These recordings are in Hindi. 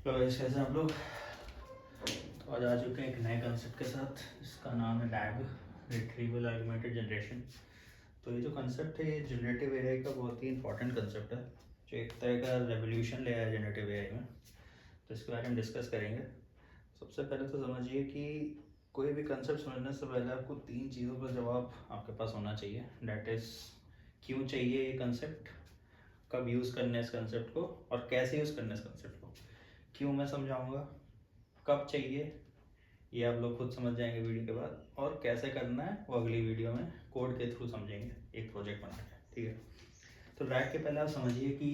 तो कैसे हैं आप लोग। तो आज आ चुके हैं एक नए कंसेप्ट के साथ, इसका नाम है RAG, रिट्रीवल ऑगमेंटेड जनरेशन। तो ये जो कंसेप्ट है ये जनरेटिव एआई का बहुत ही इंपॉर्टेंट कंसेप्ट है, जो एक तरह का रेवोल्यूशन ले आया है जनरेटिव एआई में। तो इसके बारे में डिस्कस करेंगे। सबसे पहले तो समझिए कि कोई भी कंसेप्ट समझने से पहले आपको 3 चीज़ों का जवाब आपके पास होना चाहिए। डैट इज़ क्यों चाहिए ये कंसेप्ट, कब यूज़ करना है इस कंसेप्ट को, और कैसे यूज़ करना है इस कंसेप्ट को। क्यों मैं समझाऊंगा, कब चाहिए ये आप लोग खुद समझ जाएंगे वीडियो के बाद, और कैसे करना है वो अगली वीडियो में कोड के थ्रू समझेंगे एक प्रोजेक्ट बना के। ठीक है, तो रैक के पहले आप समझिए कि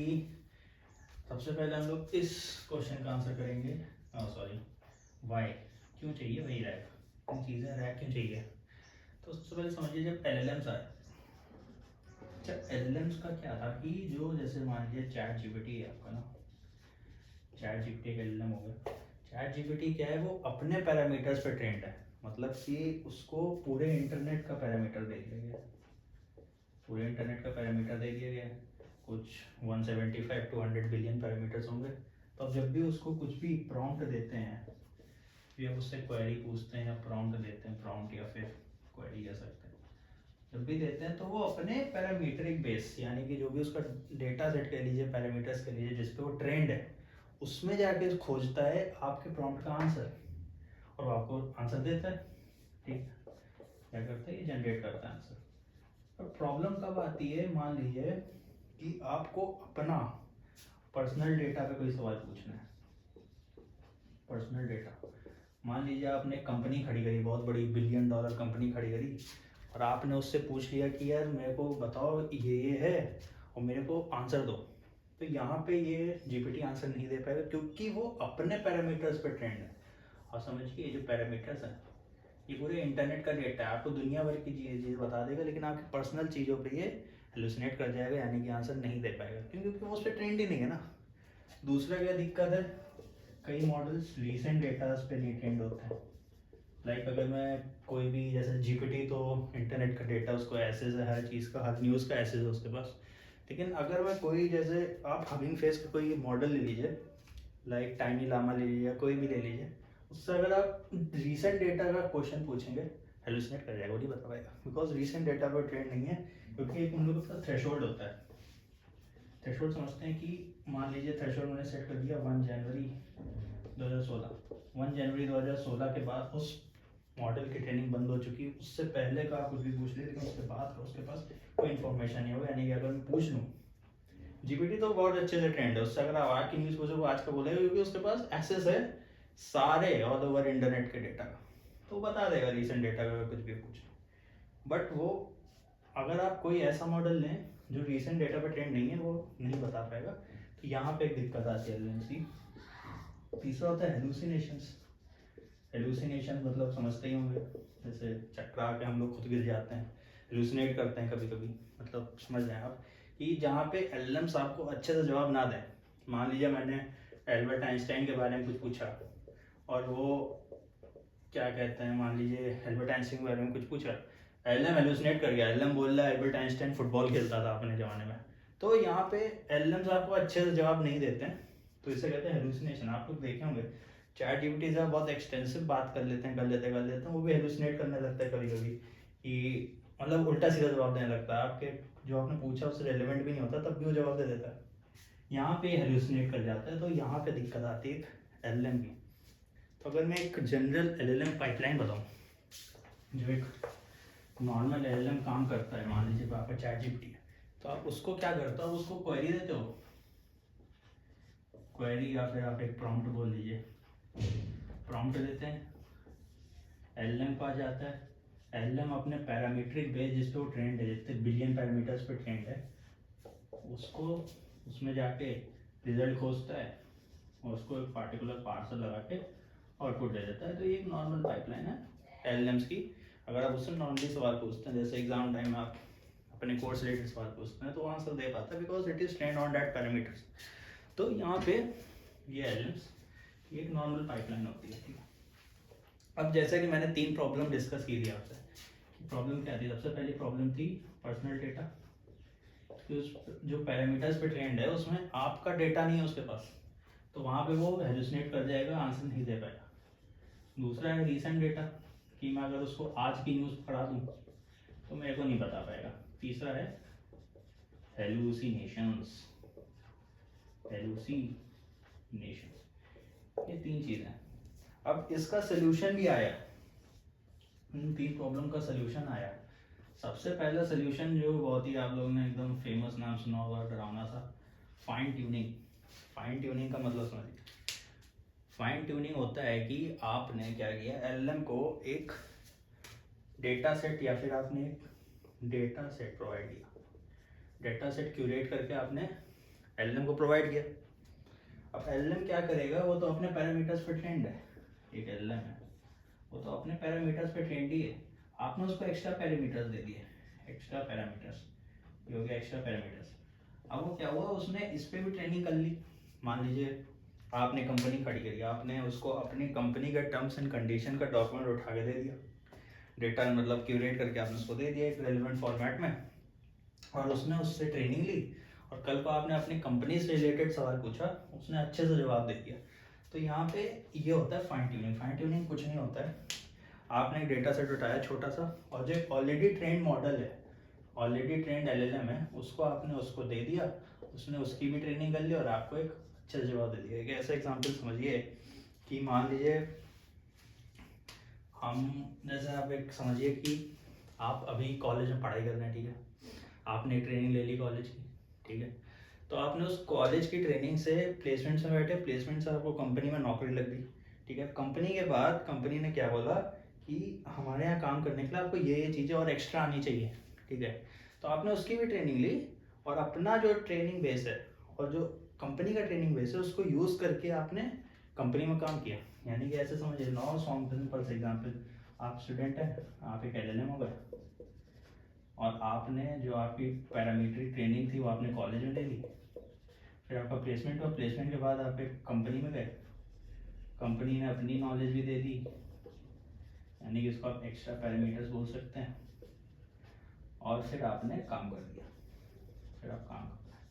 सबसे पहले हम लोग इस क्वेश्चन का आंसर करेंगे। सॉरी, वाई, क्यों चाहिए वही रैक, तीन चीज़ें रैक क्यों चाहिए। तो सबसे पहले समझिए जब LLMs आए, जब LLMs का क्या था कि जो जैसे मान लीजिए चैट जीपीटी है आपका ना, चैट जीपीटी का LLM हो गया। चैट जीपीटी क्या है, वो अपने पैरामीटर्स पे ट्रेंड है, मतलब कि उसको पूरे इंटरनेट का पैरामीटर दे दिया गया, पूरे इंटरनेट का पैरामीटर दे दिया गया। कुछ 175 to 100 बिलियन पैरामीटर्स होंगे। तो अब जब भी उसको कुछ भी प्रॉम्प्ट देते हैं, या उससे क्वेरी पूछते हैं या प्रॉम्प्ट देते हैं, प्रॉम्प्ट या फिर क्वेरी कह सकते हैं, जब भी देते हैं तो वो अपने पैरामीट्रिक बेस, यानी कि जो भी उसका डेटा सेट कह लीजिए, पैरामीटर्स कह लीजिए, जिस पे वो ट्रेंड है, उसमें जाके खोजता है आपके प्रॉम्प्ट का आंसर, और वो आपको आंसर देता है। ठीक, क्या करता है, ये जनरेट करता है आंसर। पर प्रॉब्लम कब आती है, मान लीजिए कि आपको अपना पर्सनल डेटा पे कोई सवाल पूछना है। पर्सनल डेटा, मान लीजिए आपने कंपनी खड़ी करी, बहुत बड़ी $1 बिलियन कंपनी खड़ी करी, और आपने उससे पूछ लिया कि यार मेरे को बताओ ये है और मेरे को आंसर दो। तो यहाँ पे ये जीपीटी आंसर नहीं दे पाएगा, क्योंकि वो अपने पैरामीटर्स पे ट्रेंड है। और समझिए ये जो पैरामीटर्स हैं, ये पूरे इंटरनेट का डेटा है, आपको दुनिया भर की चीज़ बता देगा, लेकिन आपकी पर्सनल चीज़ों पे ये हेलुसिनेट कर जाएगा, यानी कि आंसर नहीं दे पाएगा, क्योंकि वो उस पर ट्रेंड ही नहीं है ना। दूसरा क्या दिक्कत है, कई मॉडल्स रीसेंट डेटास पे नहीं ट्रेंड होते हैं। लाइक अगर मैं कोई भी, जैसे जीपीटी तो इंटरनेट का डेटा, उसको एक्सेस है हर चीज़ का, हर न्यूज़ का एक्सेस है उसके पास। लेकिन अगर मैं कोई, जैसे आप हमिंग फेस का कोई मॉडल ले लीजिए, लाइक टाइनी लामा ले लीजिए, कोई भी ले लीजिए, उससे अगर आप रीसेंट डेटा का क्वेश्चन पूछेंगे, हेलुसिनेट कर जाएगा, वो नहीं बता पाएगा, बिकॉज रीसेंट डेटा पर ट्रेंड नहीं है। क्योंकि एक उन लोगों का थ्रेशोल्ड होता है। थ्रेशोल्ड समझते हैं कि मान लीजिए थ्रेशोल्ड मैंने सेट कर दिया 1 जनवरी 2016। 1 जनवरी 2016 के बाद उस मॉडल की ट्रेनिंग बंद हो चुकी है। उससे पहले का आप कुछ भी पूछ ले, लेकिन उसके बाद का उसके पास कोई इन्फॉर्मेशन नहीं होगा। यानी कि अगर मैं पूछ लूँ, जीपीटी तो बहुत अच्छे से ट्रेंड है, उससे अगर आप आज की न्यूज़ पूछो वो आज का बोलेगा, क्योंकि उसके पास एक्सेस है सारे ऑल ओवर इंटरनेट के डेटा का, तो बता देगा रीसेंट डेटा का कुछ भी पूछ। बट वो, अगर आप कोई ऐसा मॉडल लें जो रीसेंट डेटा पर ट्रेंड नहीं है, वो नहीं बता पाएगा। तो यहाँ पे एक दिक्कत आती है एलएलएम की। तीसरा होता है हेलुसिनेशंस। हेलुसिनेशन मतलब समझते ही होंगे, जैसे चक्रा के हम लोग खुद गिर जाते हैं, हेलुसिनेट करते हैं कभी कभी, मतलब समझ रहे हैं आप कि जहाँ पे एलएलएम्स आपको अच्छे से जवाब ना दें। मान लीजिए मैंने एल्बर्ट आइंस्टाइन के बारे में कुछ पूछा, और वो क्या कहते हैं, मान लीजिए एल्बर्ट आइंस्टाइन के बारे में कुछ पूछा, एलएलएम हेलुसिनेट कर गया, एलएलएम बोल रहा है एल्बर्ट आइंस्टाइन फुटबॉल खेलता था अपने ज़माने में। तो यहाँ पे एलएलएम्स आपको अच्छे से जवाब नहीं देते हैं, तो इसे कहते हैं हेलुसिनेशन। आप लोग देखे होंगे चैट जीपीटी से बहुत एक्सटेंसिव बात कर लेते हैं, वो भी हेलुसिनेट करने लगता है कभी कभी, कि मतलब उल्टा सीधा जवाब देने लगता है, आपके जो आपने पूछा उससे रेलिवेंट भी नहीं होता, तब भी वो जवाब दे देता है। यहाँ पे हेलुसिनेट कर जाता है, तो यहाँ पे दिक्कत आती है एलएलएम की। तो अगर मैं एक जनरल एलएलएम पाइपलाइन बताऊँ, जो एक नॉर्मल एलएलएम काम करता है, मान लीजिए आपका चैट जीपीटी है, तो आप उसको क्या करते हो, आप उसको क्वेरी देते हो, क्वेरी, या फिर आप एक प्रॉम्प्ट बोल लीजिए, प्रॉम्प्ट देते हैं, एलएलएम को आ जाता है। एलएलएम अपने पैरामीट्रिक बेस, जिस पे वो ट्रेंड है, जितने बिलियन पैरामीटर्स पे ट्रेंड है, उसको उसमें जाके रिजल्ट खोजता है, और उसको एक पार्टिकुलर पार्सर लगा के आउटपुट दे देता है। तो ये एक नॉर्मल पाइपलाइन है एलएलएम्स की। अगर आप उससे नॉर्मली सवाल पूछते हैं, जैसे एग्जाम टाइम में आप अपने कोर्स रिलेटेड सवाल पूछते हैं, तो आंसर दे पाता है, because it is trend on that parameters. तो यहाँ पे ये एलएलएम्स, ये एक नॉर्मल पाइपलाइन होती है। अब जैसा कि मैंने 3 प्रॉब्लम डिस्कस की थी आपसे, प्रॉब्लम क्या थी, सबसे पहली प्रॉब्लम थी पर्सनल डेटा, कि उस जो पैरामीटर्स पे ट्रेंड है उसमें आपका डेटा नहीं है उसके पास, तो वहाँ पे वो हेलुसिनेट कर जाएगा, आंसर नहीं दे पाएगा। दूसरा है रीसेंट डेटा, कि मैं अगर उसको आज की न्यूज़ पढ़ा दूँ तो मेरे को नहीं बता पाएगा। तीसरा है हेलुसिनेशंस, ये 3 चीज़ें हैं। अब इसका सोल्यूशन भी आया, इन 3 प्रॉब्लम का सोल्यूशन आया। सबसे पहला सोल्यूशन जो बहुत ही आप लोगों ने एकदम फेमस नाम सुना होगा, डरावना सा, फाइन ट्यूनिंग। फाइन ट्यूनिंग का मतलब समझिए, फाइन ट्यूनिंग होता है कि आपने क्या किया, एलएम को एक डेटा सेट या फिर आपने एक डेटा सेट प्रोवाइड किया, डेटा सेट क्यूरेट करके आपने एलएम को प्रोवाइड किया। अब एलएम क्या करेगा, वो तो अपने पैरामीटर्स पे ट्रेंड है, एक एलएम है वो तो अपने पैरामीटर्स पे ट्रेंड ही है। आपने उसको एक्स्ट्रा पैरामीटर्स दे दिए, एक्स्ट्रा पैरामीटर्स, ये हो गया एक्स्ट्रा पैरामीटर्स। अब वो क्या हुआ, उसने इस पे भी ट्रेनिंग कर ली। मान लीजिए आपने कंपनी खड़ी करी, आपने उसको अपनी कंपनी का टर्म्स एंड कंडीशन का डॉक्यूमेंट उठा के दे दिया, डेटा मतलब क्यूरेट करके आपने उसको दे दिया एक रेलिवेंट फॉर्मेट में, और उसने उससे ट्रेनिंग ली, और कल को आपने अपनी कंपनी से रिलेटेड सवाल पूछा, उसने अच्छे से जवाब दे दिया। तो यहाँ पे ये होता है फाइन ट्यूनिंग। फाइन ट्यूनिंग कुछ नहीं होता है, आपने एक डेटा सेट उठाया छोटा सा, और जो ऑलरेडी ट्रेंड मॉडल है, ऑलरेडी ट्रेंड एलएलएम है, उसको आपने उसको दे दिया, उसने उसकी भी ट्रेनिंग कर ली और आपको एक अच्छा जवाब दे दिया। एक ऐसा एग्जाम्पल समझिए कि मान लीजिए हम, जैसे आप एक समझिए कि आप अभी कॉलेज में पढ़ाई कर रहे हैं, ठीक है, आपने ट्रेनिंग ले ली कॉलेज की, ठीक है, तो आपने उस कॉलेज की ट्रेनिंग से प्लेसमेंट्स में बैठे, प्लेसमेंट से आपको कंपनी में नौकरी लग गई, ठीक है। कंपनी के बाद कंपनी ने क्या बोला कि हमारे यहाँ काम करने के लिए आपको ये चीज़ें और एक्स्ट्रा आनी चाहिए, ठीक है, तो आपने उसकी भी ट्रेनिंग ली, और अपना जो ट्रेनिंग बेस है और जो कंपनी का ट्रेनिंग बेस है उसको यूज़ करके आपने कंपनी में काम किया। यानी कि ऐसे समझिए, नॉन सिंपल से एग्जाम्पल, आप स्टूडेंट हैं, आप एक एलएलएम हो गए, और आपने जो आपकी पैरामीट्रिक ट्रेनिंग थी वो आपने कॉलेज में ले ली, फिर आपका प्लेसमेंट हुआ, प्लेसमेंट के बाद आप एक कंपनी में गए, कंपनी ने अपनी नॉलेज भी दे दी, यानी कि इसको आप एक्स्ट्रा पैरामीटर्स बोल सकते हैं, और फिर आपने काम कर दिया, फिर आप काम कर रहे हैं,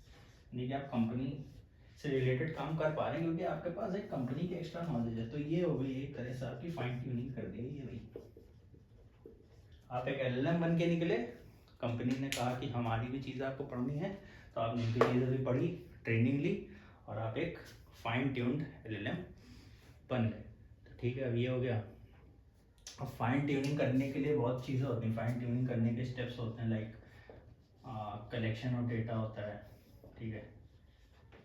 यानी कि आप कंपनी से रिलेटेड काम कर पा रहे हैं क्योंकि आपके पास एक कंपनी की एक्स्ट्रा नॉलेज है। तो ये हो गई एक तरह से आपकी फाइन ट्यूनिंग कर दी ये भाई, आप एक एलएलएम बन के निकले, कंपनी ने कहा कि हमारी भी चीज़ें आपको पढ़नी है, तो आपने उनकी चीज़ें भी पढ़ी, ट्रेनिंग ली, और आप एक फाइन ट्यून्ड एलएलएम बन गए। तो ठीक है, अब ये हो गया। अब फाइन ट्यूनिंग करने के लिए बहुत चीज़ें होती हैं, फाइन ट्यूनिंग करने के स्टेप्स होते हैं, लाइक कलेक्शन ऑफ डेटा होता है, ठीक है,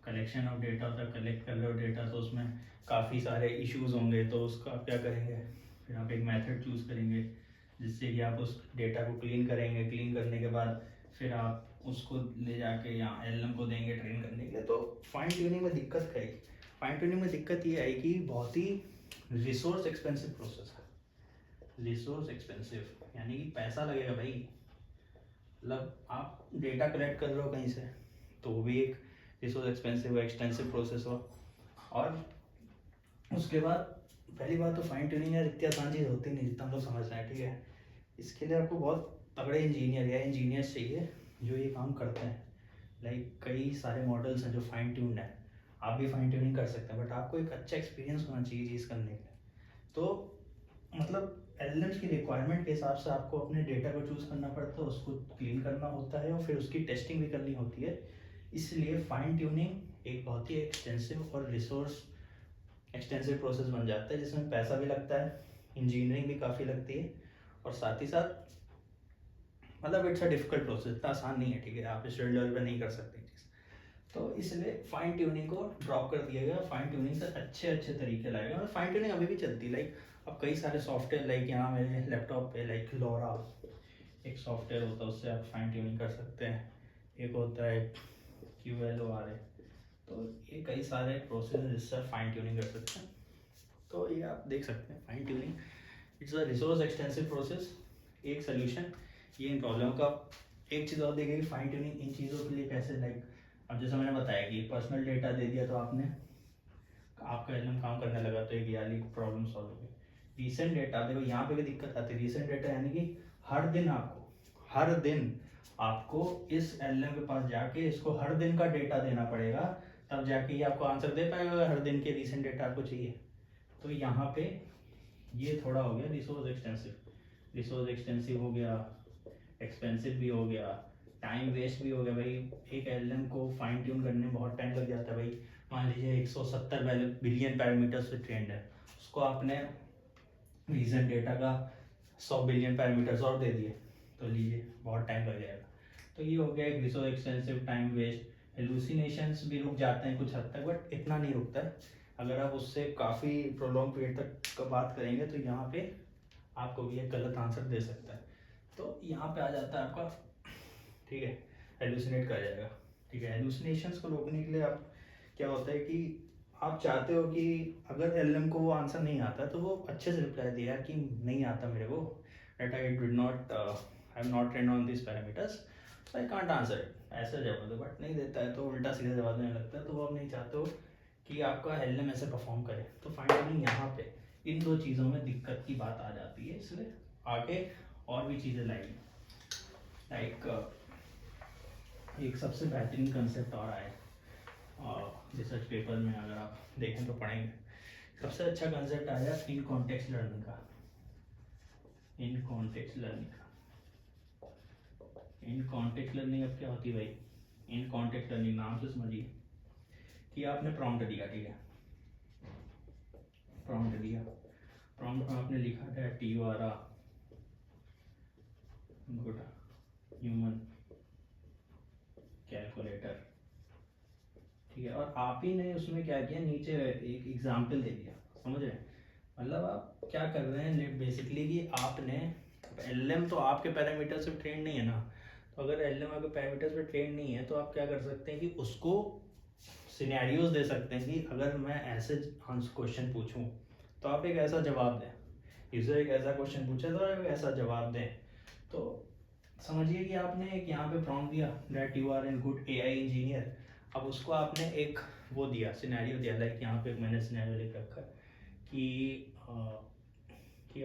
कलेक्शन ऑफ डेटा होता है, कलेक्ट कर लो डेटा, तो उसमें काफ़ी सारे इश्यूज होंगे, तो उसका आप क्या करेंगे, फिर आप एक मेथड चूज़ करेंगे जिससे कि आप उस डेटा को क्लीन करेंगे, क्लीन करने के बाद फिर आप उसको ले जाके यहाँ एलएम को देंगे ट्रेन करने के लिए। तो फाइन ट्यूनिंग में दिक्कत है, फाइन ट्यूनिंग में दिक्कत ये आई कि बहुत ही रिसोर्स एक्सपेंसिव प्रोसेस है, रिसोर्स एक्सपेंसिव यानी कि पैसा लगेगा भाई, मतलब आप डेटा कलेक्ट कर रहे हो कहीं से, तो वो भी एक रिसोर्स एक्सपेंसिव एक्सटेंसिव प्रोसेस हो। और उसके बाद पहली बात तो फाइन ट्यूनिंग यार इतनी आसान चीज़ होती नहीं जितना हम लोग समझ रहे हैं, ठीक है, इसके लिए आपको बहुत तगड़े इंजीनियर या इंजीनियर्स चाहिए जो ये काम करते हैं। लाइक कई सारे मॉडल्स हैं जो फाइन ट्यून्ड है, आप भी फाइन ट्यूनिंग कर सकते हैं, बट आपको एक अच्छा एक्सपीरियंस होना चाहिए चीज़ करने के लिए। तो मतलब एलएलएम्स की रिक्वायरमेंट के हिसाब से आपको अपने डेटा को चूज़ करना पड़ता है, उसको क्लीन करना होता है, और फिर उसकी टेस्टिंग भी करनी होती है। इसलिए फाइन ट्यूनिंग एक बहुत ही एक्सटेंसिव और रिसोर्स एक्सटेंसिव प्रोसेस बन जाता है, जिसमें पैसा भी लगता है, इंजीनियरिंग भी काफ़ी लगती है, और साथ ही साथ मतलब इट्स अ डिफिकल्ट प्रोसेस, इतना आसान नहीं है, ठीक है, आप स्टूडेंट लेवल पे नहीं कर सकते चीज़। तो इसलिए फाइन ट्यूनिंग को ड्रॉप कर दिया गया, फाइन ट्यूनिंग से अच्छे अच्छे तरीके लाए गए, और फाइन ट्यूनिंग अभी भी चलती है। लाइक अब कई सारे सॉफ्टवेयर, लाइक यहाँ मेरे लैपटॉप पे लाइक लोरा एक सॉफ्टवेयर होता है, उससे आप फाइन ट्यूनिंग कर सकते हैं, एक होता है QLORA, तो ये कई सारे प्रोसेस हैं जिससे आप फाइन ट्यूनिंग कर सकते हैं। तो ये आप देख सकते हैं fine tuning it's a resource extensive process. एक सोल्यूशन ये इन प्रॉब्लम का, एक चीज़ और देखिए कि फाइन ट्यूनिंग इन चीज़ों के लिए कैसे, लाइक अब जैसे मैंने बताया कि पर्सनल डेटा दे दिया तो आपने आपका एलएम काम करने लगा, तो एक ये वाली प्रॉब्लम सॉल्व हो गई। रीसेंट डेटा देखो यहाँ पे भी दिक्कत आती है, रीसेंट डेटा यानी कि हर दिन आपको इस एलएम के पास जाके इसको हर दिन का डेटा देना पड़ेगा, तब जाके ये आपको आंसर दे पाएगा हर दिन के रिसेंट डेटा आपको चाहिए। तो यहाँ पे ये थोड़ा हो गया रिसोर्स एक्सटेंसिव हो गया, एक्सपेंसिव भी हो गया, टाइम वेस्ट भी हो गया भाई। एक एलएम को फाइन ट्यून करने में बहुत टाइम लग जाता है भाई। मान लीजिए 170 बिलियन पैरामीटर्स पे ट्रेंड है, उसको आपने रीजन डेटा का 100 बिलियन पैरामीटर्स और दे दिए तो लीजिए बहुत टाइम लग जाएगा। तो ये हो गया एक resource extensive, time waste. Hallucinations भी रुक जाते हैं कुछ हद तक, बट इतना नहीं रुकता है। अगर आप उससे काफ़ी प्रोलॉन्ग पीरियड तक का बात करेंगे तो यहाँ पे आपको भी एक गलत आंसर दे सकता है। तो यहाँ पे आ जाता है आपका, ठीक है, हेलुसिनेट कर जाएगा। ठीक है, हेलुसिनेशंस को रोकने के लिए आप क्या होता है कि आप चाहते हो कि अगर एलएम को वो आंसर नहीं आता तो वो अच्छे से रिप्लाई दिया कि नहीं आता मेरे को, that I did not I am not trained on this parameters so I can't answer it, ऐसा जवाब दो। बट नहीं देता है तो उल्टा सीधा जवाब देने लगता है, तो वो आप नहीं चाहते हो कि आपका एलएम ऐसे परफॉर्म करे। तो फाइनली यहाँ पे इन दो चीज़ों में दिक्कत की बात आ जाती है, इसलिए आगे और भी चीज़ें लाएंगे। लाइक एक सबसे बेहतरीन कंसेप्ट और आया रिसर्च पेपर में, अगर आप देखें तो पढ़ेंगे। सबसे अच्छा कंसेप्ट आया इन कॉन्टेक्स्ट लर्निंग का। इन कॉन्टेक्स्ट लर्निंग अब क्या होती है भाई? इन कॉन्टेक्स्ट लर्निंग नाम से समझिए कि आपने प्रॉम्प्ट दिया, ठीक है, प्रॉम्प्ट दिया, प्रॉम्प्ट में आपने लिखा था TURA गुड ह्यूमन कैलकुलेटर, ठीक है, और आप ही ने उसमें क्या किया, नीचे एक एग्जाम्पल दे दिया। समझ रहे हैं? मतलब आप क्या कर रहे हैं बेसिकली कि आपने एलएम तो आपके पैरामीटर से ट्रेन नहीं है ना, तो अगर एलएम आपके पैरामीटर पे ट्रेन नहीं है तो आप क्या कर सकते हैं कि उसको सिनेरियोज दे सकते हैं कि अगर मैं ऐसे क्वेश्चन पूछूं तो आप एक ऐसा जवाब दें, यूजर एक ऐसा क्वेश्चन पूछे तो आप ऐसा जवाब दें। तो समझिए कि आपने एक यहाँ पे प्रॉम्प्ट दिया that you are an good AI engineer. अब उसको आपने एक वो दिया, सिनेरियो दिया, लाइक यहाँ पे मैंने सिनेरियो लिख रखा है कि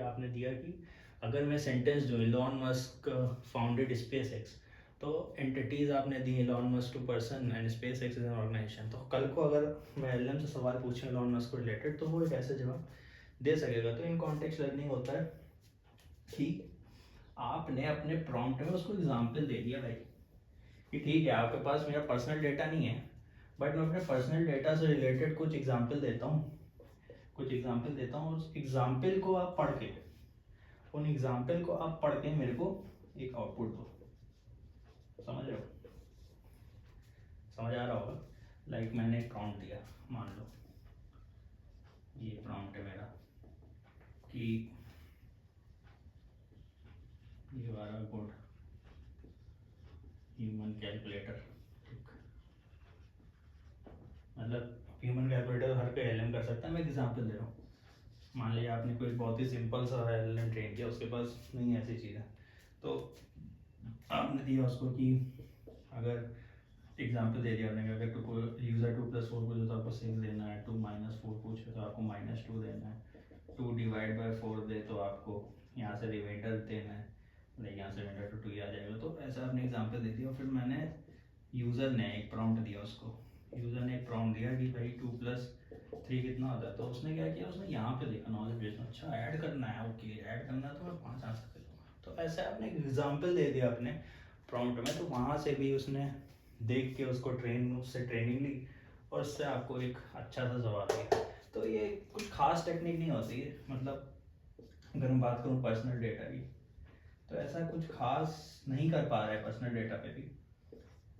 आपने दिया कि अगर मैं सेंटेंस दूँ Elon Musk founded SpaceX, तो एंटिटीज आपने दी Elon Musk to person and SpaceX is an organisation. तो कल को अगर मैं एलएम से सवाल पूछूं इलॉन मस्क को रिलेटेड तो वो एक ऐसे जवाब दे सकेगा। तो इन कॉन्टेक्स्ट लर्निंग होता है कि आपने अपने प्रॉम्प्ट में उसको एग्जाम्पल दे दिया भाई कि ठीक है आपके पास मेरा पर्सनल डेटा नहीं है, बट मैं अपने पर्सनल डेटा से रिलेटेड कुछ एग्जाम्पल देता हूँ, उस एग्जाम्पल को आप पढ़ के, उन एग्जाम्पल को आप पढ़ के मेरे को एक आउटपुट दो। समझ रहे हो? समझ आ रहा होगा। लाइक मैंने एक प्रॉम्प्ट दिया, मान लो ये प्रॉम्प्ट है मेरा कि you are a good human calculator. मतलब ह्यूमन कैलकुलेटर हर कोई एलएम कर सकता है, मैं एग्जाम्पल दे रहा हूँ। मान लीजिए आपने कोई बहुत ही सिंपल सा एलएम ट्रेन किया, उसके पास नहीं ऐसी चीज़ है, तो आपने दिया उसको कि अगर एग्जाम्पल दे दिया आपने कि अगर टू यूज़र 2+4 पूछे तो आपको 6 देना है, 2-4 पूछे तो आपको -2 देना है, 2 डिवाइड बाय 4 दे तो आपको यहाँ से रिमाइंडर देना है, लाइक यहाँ से रिमाइंडर टू 2 ही आ जाएगा। तो ऐसा आपने एग्जाम्पल दे दिया। और फिर मैंने यूज़र ने एक प्रॉम्प्ट दिया उसको, दिया कि भाई 2+3 कितना होता है। तो उसने क्या किया, उसने यहाँ पे देखा नॉलेज बेस में, अच्छा ऐड करना है, ओके ऐड करना है तो मैं 5 आंसर कर दूँगा। तो ऐसे आपने एक एग्जाम्पल दे दिया अपने प्रॉम्प्ट में, तो वहाँ से भी उसने देख के उसको उससे ट्रेनिंग ली और उससे आपको एक अच्छा सा जवाब दिया। तो ये कुछ खास टेक्निक नहीं होती है, मतलब अगर मैं बात करूँ पर्सनल डेटा की तो ऐसा कुछ खास नहीं कर पा रहा है पर्सनल डेटा पे भी।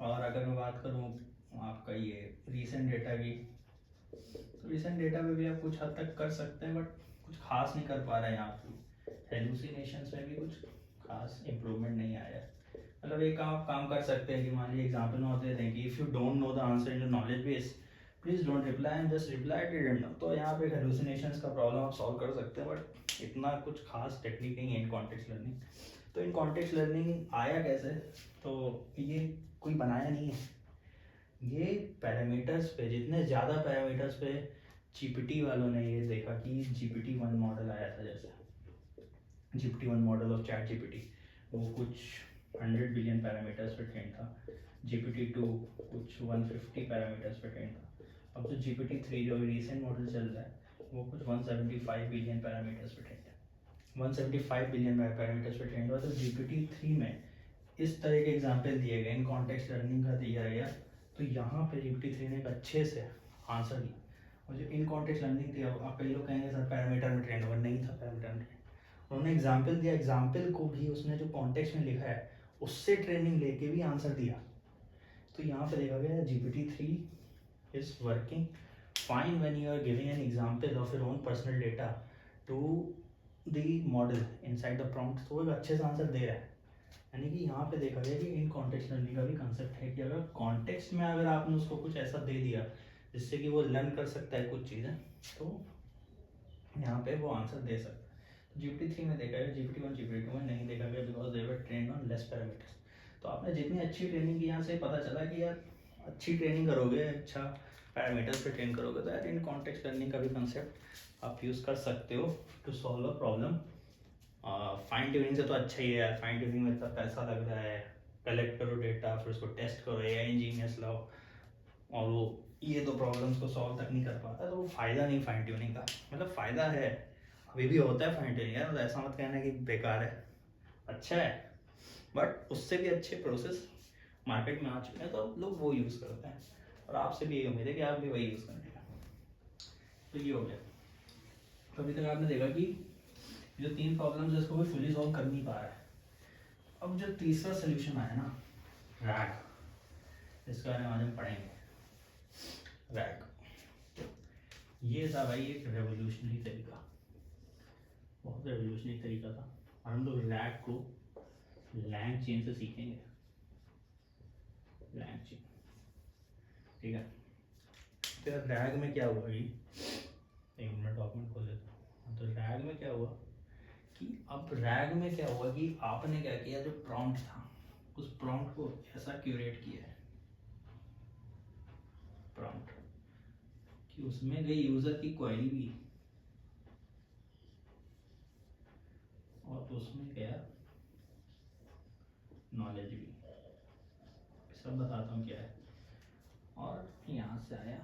और अगर मैं बात करूँ आपका ये रीसेंट डेटा की, तो रीसेंट डेटा पे भी आप कुछ हद तक कर सकते हैं, बट कुछ खास नहीं कर पा रहे हैं आप। हेलुसिनेशंस में भी कुछ खास इम्प्रूवमेंट नहीं आया। मतलब एक आप काम कर सकते हैं कि मान लीजिए एग्जाम्पल में होते हैं कि if you don't know the answer in knowledge base please don't reply and just reply didn't know. तो यहाँ पे हेलुसिनेशंस का प्रॉब्लम आप सॉल्व कर सकते हैं, बट इतना कुछ खास टेक्निक नहीं है इन कॉन्टेक्स्ट लर्निंग। तो इन कॉन्टेक्स्ट लर्निंग आया कैसे? तो ये कोई बनाया नहीं है, ये पैरामीटर्स पे, जितने ज़्यादा पैरामीटर्स पे जीपीटी वालों ने ये देखा कि GPT-1 मॉडल आया था, जैसे GPT-1 model of chat GPT, वो कुछ 100 बिलियन पैरामीटर्स पे ट्रेन था। GPT-2 कुछ 150 पैरामीटर्स पे ट्रेन था। अब जो GPT-3 जो रिसेंट मॉडल चल रहा है वो कुछ 175 बिलियन पैरामीटर्स पे ट्रेन है। 175 बिलियन पैरामीटर्स पे ट्रेन हुआ। तो GPT-3 में इस तरह के एग्जाम्पल दिए गए, इन कॉन्टेक्स्ट लर्निंग का दिया गया, तो यहाँ पे GPT-3 ने एक अच्छे से आंसर दिया। और जो इन कॉन्टेक्स्ट लर्निंग थी, अब कई लोग कहेंगे सर पैरामीटर में ट्रेंड हुआ, नहीं था पैरामीटर में ट्रेंड। उन्होंने एग्जाम्पल दिया, एग्जाम्पल को भी उसने जो कॉन्टेक्स्ट में लिखा है उससे ट्रेनिंग लेके भी आंसर दिया। तो यहाँ पे देखा गया GPT-3 is working fine when you are giving an example of your own personal data to the model inside the prompt, तो वो अच्छे से आंसर दे रहा है। यानी कि यहाँ पे देखा गया कि इन कॉन्टेक्स्ट लर्निंग का भी कंसेप्ट है कि अगर कॉन्टेक्स्ट में अगर आपने उसको कुछ ऐसा दे दिया जिससे कि वो लर्न कर सकता है कुछ चीज़ें, तो यहाँ पे वो आंसर दे सकता है। तो GPT-3 में देखा गया, GPT-1 GPT-2 में नहीं देखा गया, because they were train on less parameters. तो आपने जितनी अच्छी ट्रेनिंग की, यहाँ से पता चला कि यार अच्छी ट्रेनिंग करोगे, अच्छा पैरामीटर्स पे ट्रेन करोगे, तो यार इन कॉन्टेक्स्ट लर्निंग का भी कंसेप्ट आप यूज़ कर सकते हो to solve a problem. Fine tuning से तो अच्छा ही है यार, फाइन ट्यूनिंग में इतना पैसा लग रहा है, कलेक्ट करो डेटा, फिर उसको टेस्ट करो, AI इंजीनियर्स लाओ, और वो ये तो प्रॉब्लम्स को सॉल्व तक नहीं कर पाता, तो वो फ़ायदा नहीं फाइन ट्यूनिंग का। मतलब फ़ायदा है, अभी भी होता है फाइन ट्यूनिंग यार, तो ऐसा मत कहना कि बेकार है, अच्छा है, बट उससे भी अच्छे प्रोसेस मार्केट में आ चुके हैं, तो लोग वो यूज़ करते हैं। और आपसे भी यही उम्मीद है कि आप भी वही यूज़ करेंगे। तो ये हो गया। तो अभी तक आपने देखा कि जो 3 प्रॉब्लम्स है इसको कोई फुली सॉल्व कर नहीं पा रहा है। अब जो तीसरा सोल्यूशन आया ना, रैग, इसके बारे में आज हम पढ़ेंगे। रैग ये था भाई एक रेवोल्यूशनरी तरीका, बहुत रेवोल्यूशनरी तरीका था, और हम लोग रैग को लैंग चेन से सीखेंगे। लैंग चेन, ठीक है। तो रैग में क्या हुआ कि, एक मिनट डॉक्यूमेंट खोल लेता हूँ। तो रैग में क्या हुआ कि, अब रैग में क्या हुआ कि आपने क्या किया, जो प्रॉम्प्ट था उस प्रॉम्प्ट को ऐसा क्यूरेट किया है प्रॉम्प्ट कि उसमें गई यूजर की क्वेरी भी, और उसमें गया नॉलेज भी। सब बताता हूँ क्या है। और यहाँ से आया,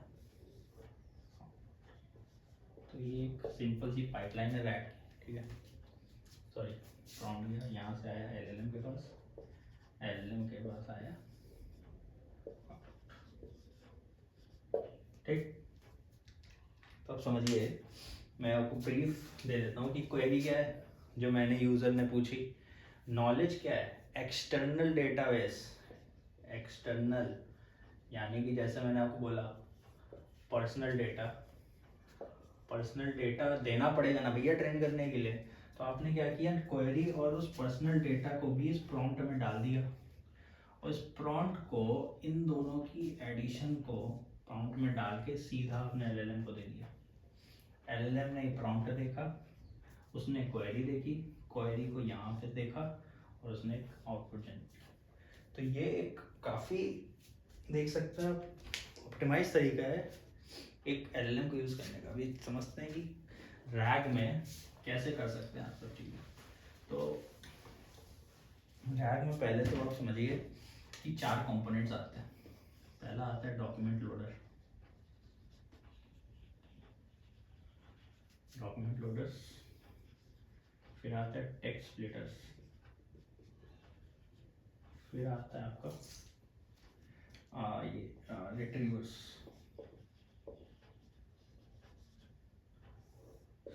तो ये एक सिंपल सी पाइपलाइन है रैग, ठीक है। सॉरी, प्रॉम्प्ट लिया, यहाँ से आया LLM के पास, LLM के पास आया, ठीक। तो अब समझिए, मैं आपको ब्रीफ दे देता हूँ कि क्वेरी क्या है जो मैंने यूज़र ने पूछी, नॉलेज क्या है, एक्सटर्नल डेटाबेस, एक्सटर्नल यानी कि जैसे मैंने आपको बोला पर्सनल डेटा, पर्सनल डेटा देना पड़ेगा ना भैया ट्रेन करने के लिए, तो आपने क्या किया, क्वेरी और उस पर्सनल डेटा को भी इस प्रॉम्प्ट में डाल दिया, और इस प्रॉम्प्ट को, इन दोनों की एडिशन को प्रॉम्प्ट में डाल के सीधा अपने LLM को दे दिया। LLM ने प्रॉम्प्ट देखा, उसने क्वेरी देखी, क्वेरी को यहाँ पे देखा, और उसने एक आउटपुट जनरेट किया। तो ये एक काफ़ी देख सकते हैं ऑप्टिमाइज तरीका है एक LLM को यूज़ करने का। अभी समझते हैं कि रैग में कैसे कर सकते हैं आप सब चीज़ें। तो रैग में पहले तो आप समझिए कि 4 कंपोनेंट्स आते हैं। पहला आता है डॉक्यूमेंट लोडर, डॉक्यूमेंट लोडर्स, फिर आता है टेक्स्ट स्प्लिटर्स, फिर आता है आपका ये रिट्रीवर्स,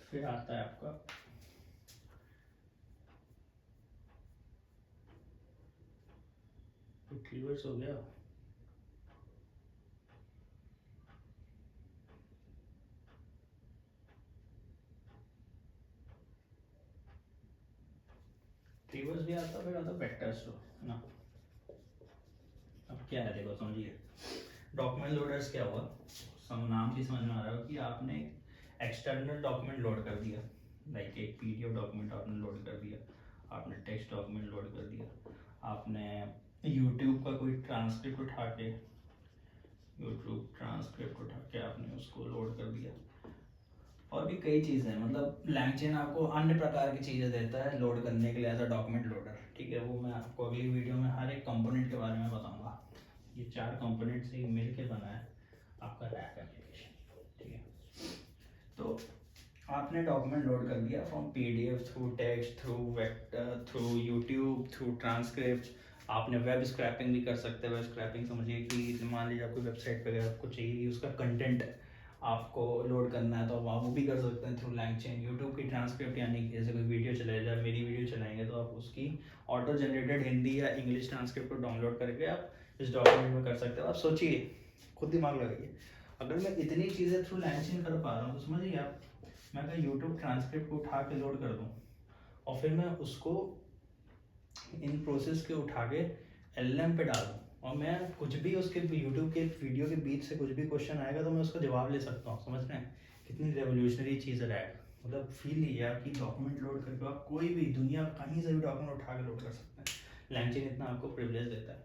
फिर आता है आपका रिट्रीवर्स हो गया, रिट्रीवर्स भी आता, फिर आता वेक्टर स्टोर, है ना। अब क्या है देखो समझिए, डॉक्यूमेंट लोडर्स क्या हुआ, नाम भी समझ में आ रहा हो कि आपने एक्सटर्नल डॉक्यूमेंट लोड कर दिया, लाइक एक PDF डॉक्यूमेंट आपने लोड कर दिया, आपने टेक्स्ट डॉक्यूमेंट लोड कर दिया, आपने यूट्यूब का कोई ट्रांसक्रिप्ट उठा के, यूट्यूब ट्रांसक्रिप्ट उठा के आपने उसको लोड कर दिया, और भी कई चीज़ें, मतलब लैंगचेन आपको अन्य प्रकार की चीज़ें देता है लोड करने के लिए एज अ डॉक्यूमेंट लोडर, ठीक है। वो मैं आपको अगली वीडियो में हर एक कंपोनेंट के बारे में बताऊंगा। ये 4 कंपोनेंट से मिल के बना है आपका रैक एप्लीकेशन, ठीक है। तो आपने डॉक्यूमेंट लोड कर दिया from PDF, through text, through vector, through YouTube, through transcript. आपने वेब स्क्रैपिंग भी कर सकते हैं। वेब स्क्रैपिंग समझिए कि मान लीजिए आपको वेबसाइट पर आपको चाहिए कि उसका कंटेंट आपको लोड करना है, तो आप वो भी कर सकते हैं थ्रू लैंगचेन। यूट्यूब की ट्रांसक्रिप्ट यानी कि जैसे कोई वीडियो चलाए जाए, मेरी वीडियो चलाएंगे तो आप उसकी ऑटो जनरेटेड हिंदी या इंग्लिश ट्रांसक्रिप्ट को डाउनलोड करके आप इस डॉक्यूमेंट में कर सकते हो। आप सोचिए, खुद दिमाग लगाइए, अगर मैं इतनी चीज़ें थ्रू लैंगचेन कर पा रहा हूँ तो समझिए आप, मैं अगर यूट्यूब ट्रांसक्रिप्ट को उठा के लोड कर दूँ और फिर मैं उसको इन प्रोसेस के उठा के LLM पे डाल दूँ और मैं कुछ भी उसके यूट्यूब के वीडियो के बीच से कुछ भी क्वेश्चन आएगा तो मैं उसका जवाब ले सकता हूँ। समझ रहे हैं कितनी रेवोल्यूशनरी चीज़ है रैग। मतलब फील लीजिए आपकी डॉक्यूमेंट लोड करके आप कोई भी दुनिया कहीं से भी डॉक्यूमेंट उठा के लोड कर सकते हैं। लैंगचेन इतना आपको प्रिविलेज देता है,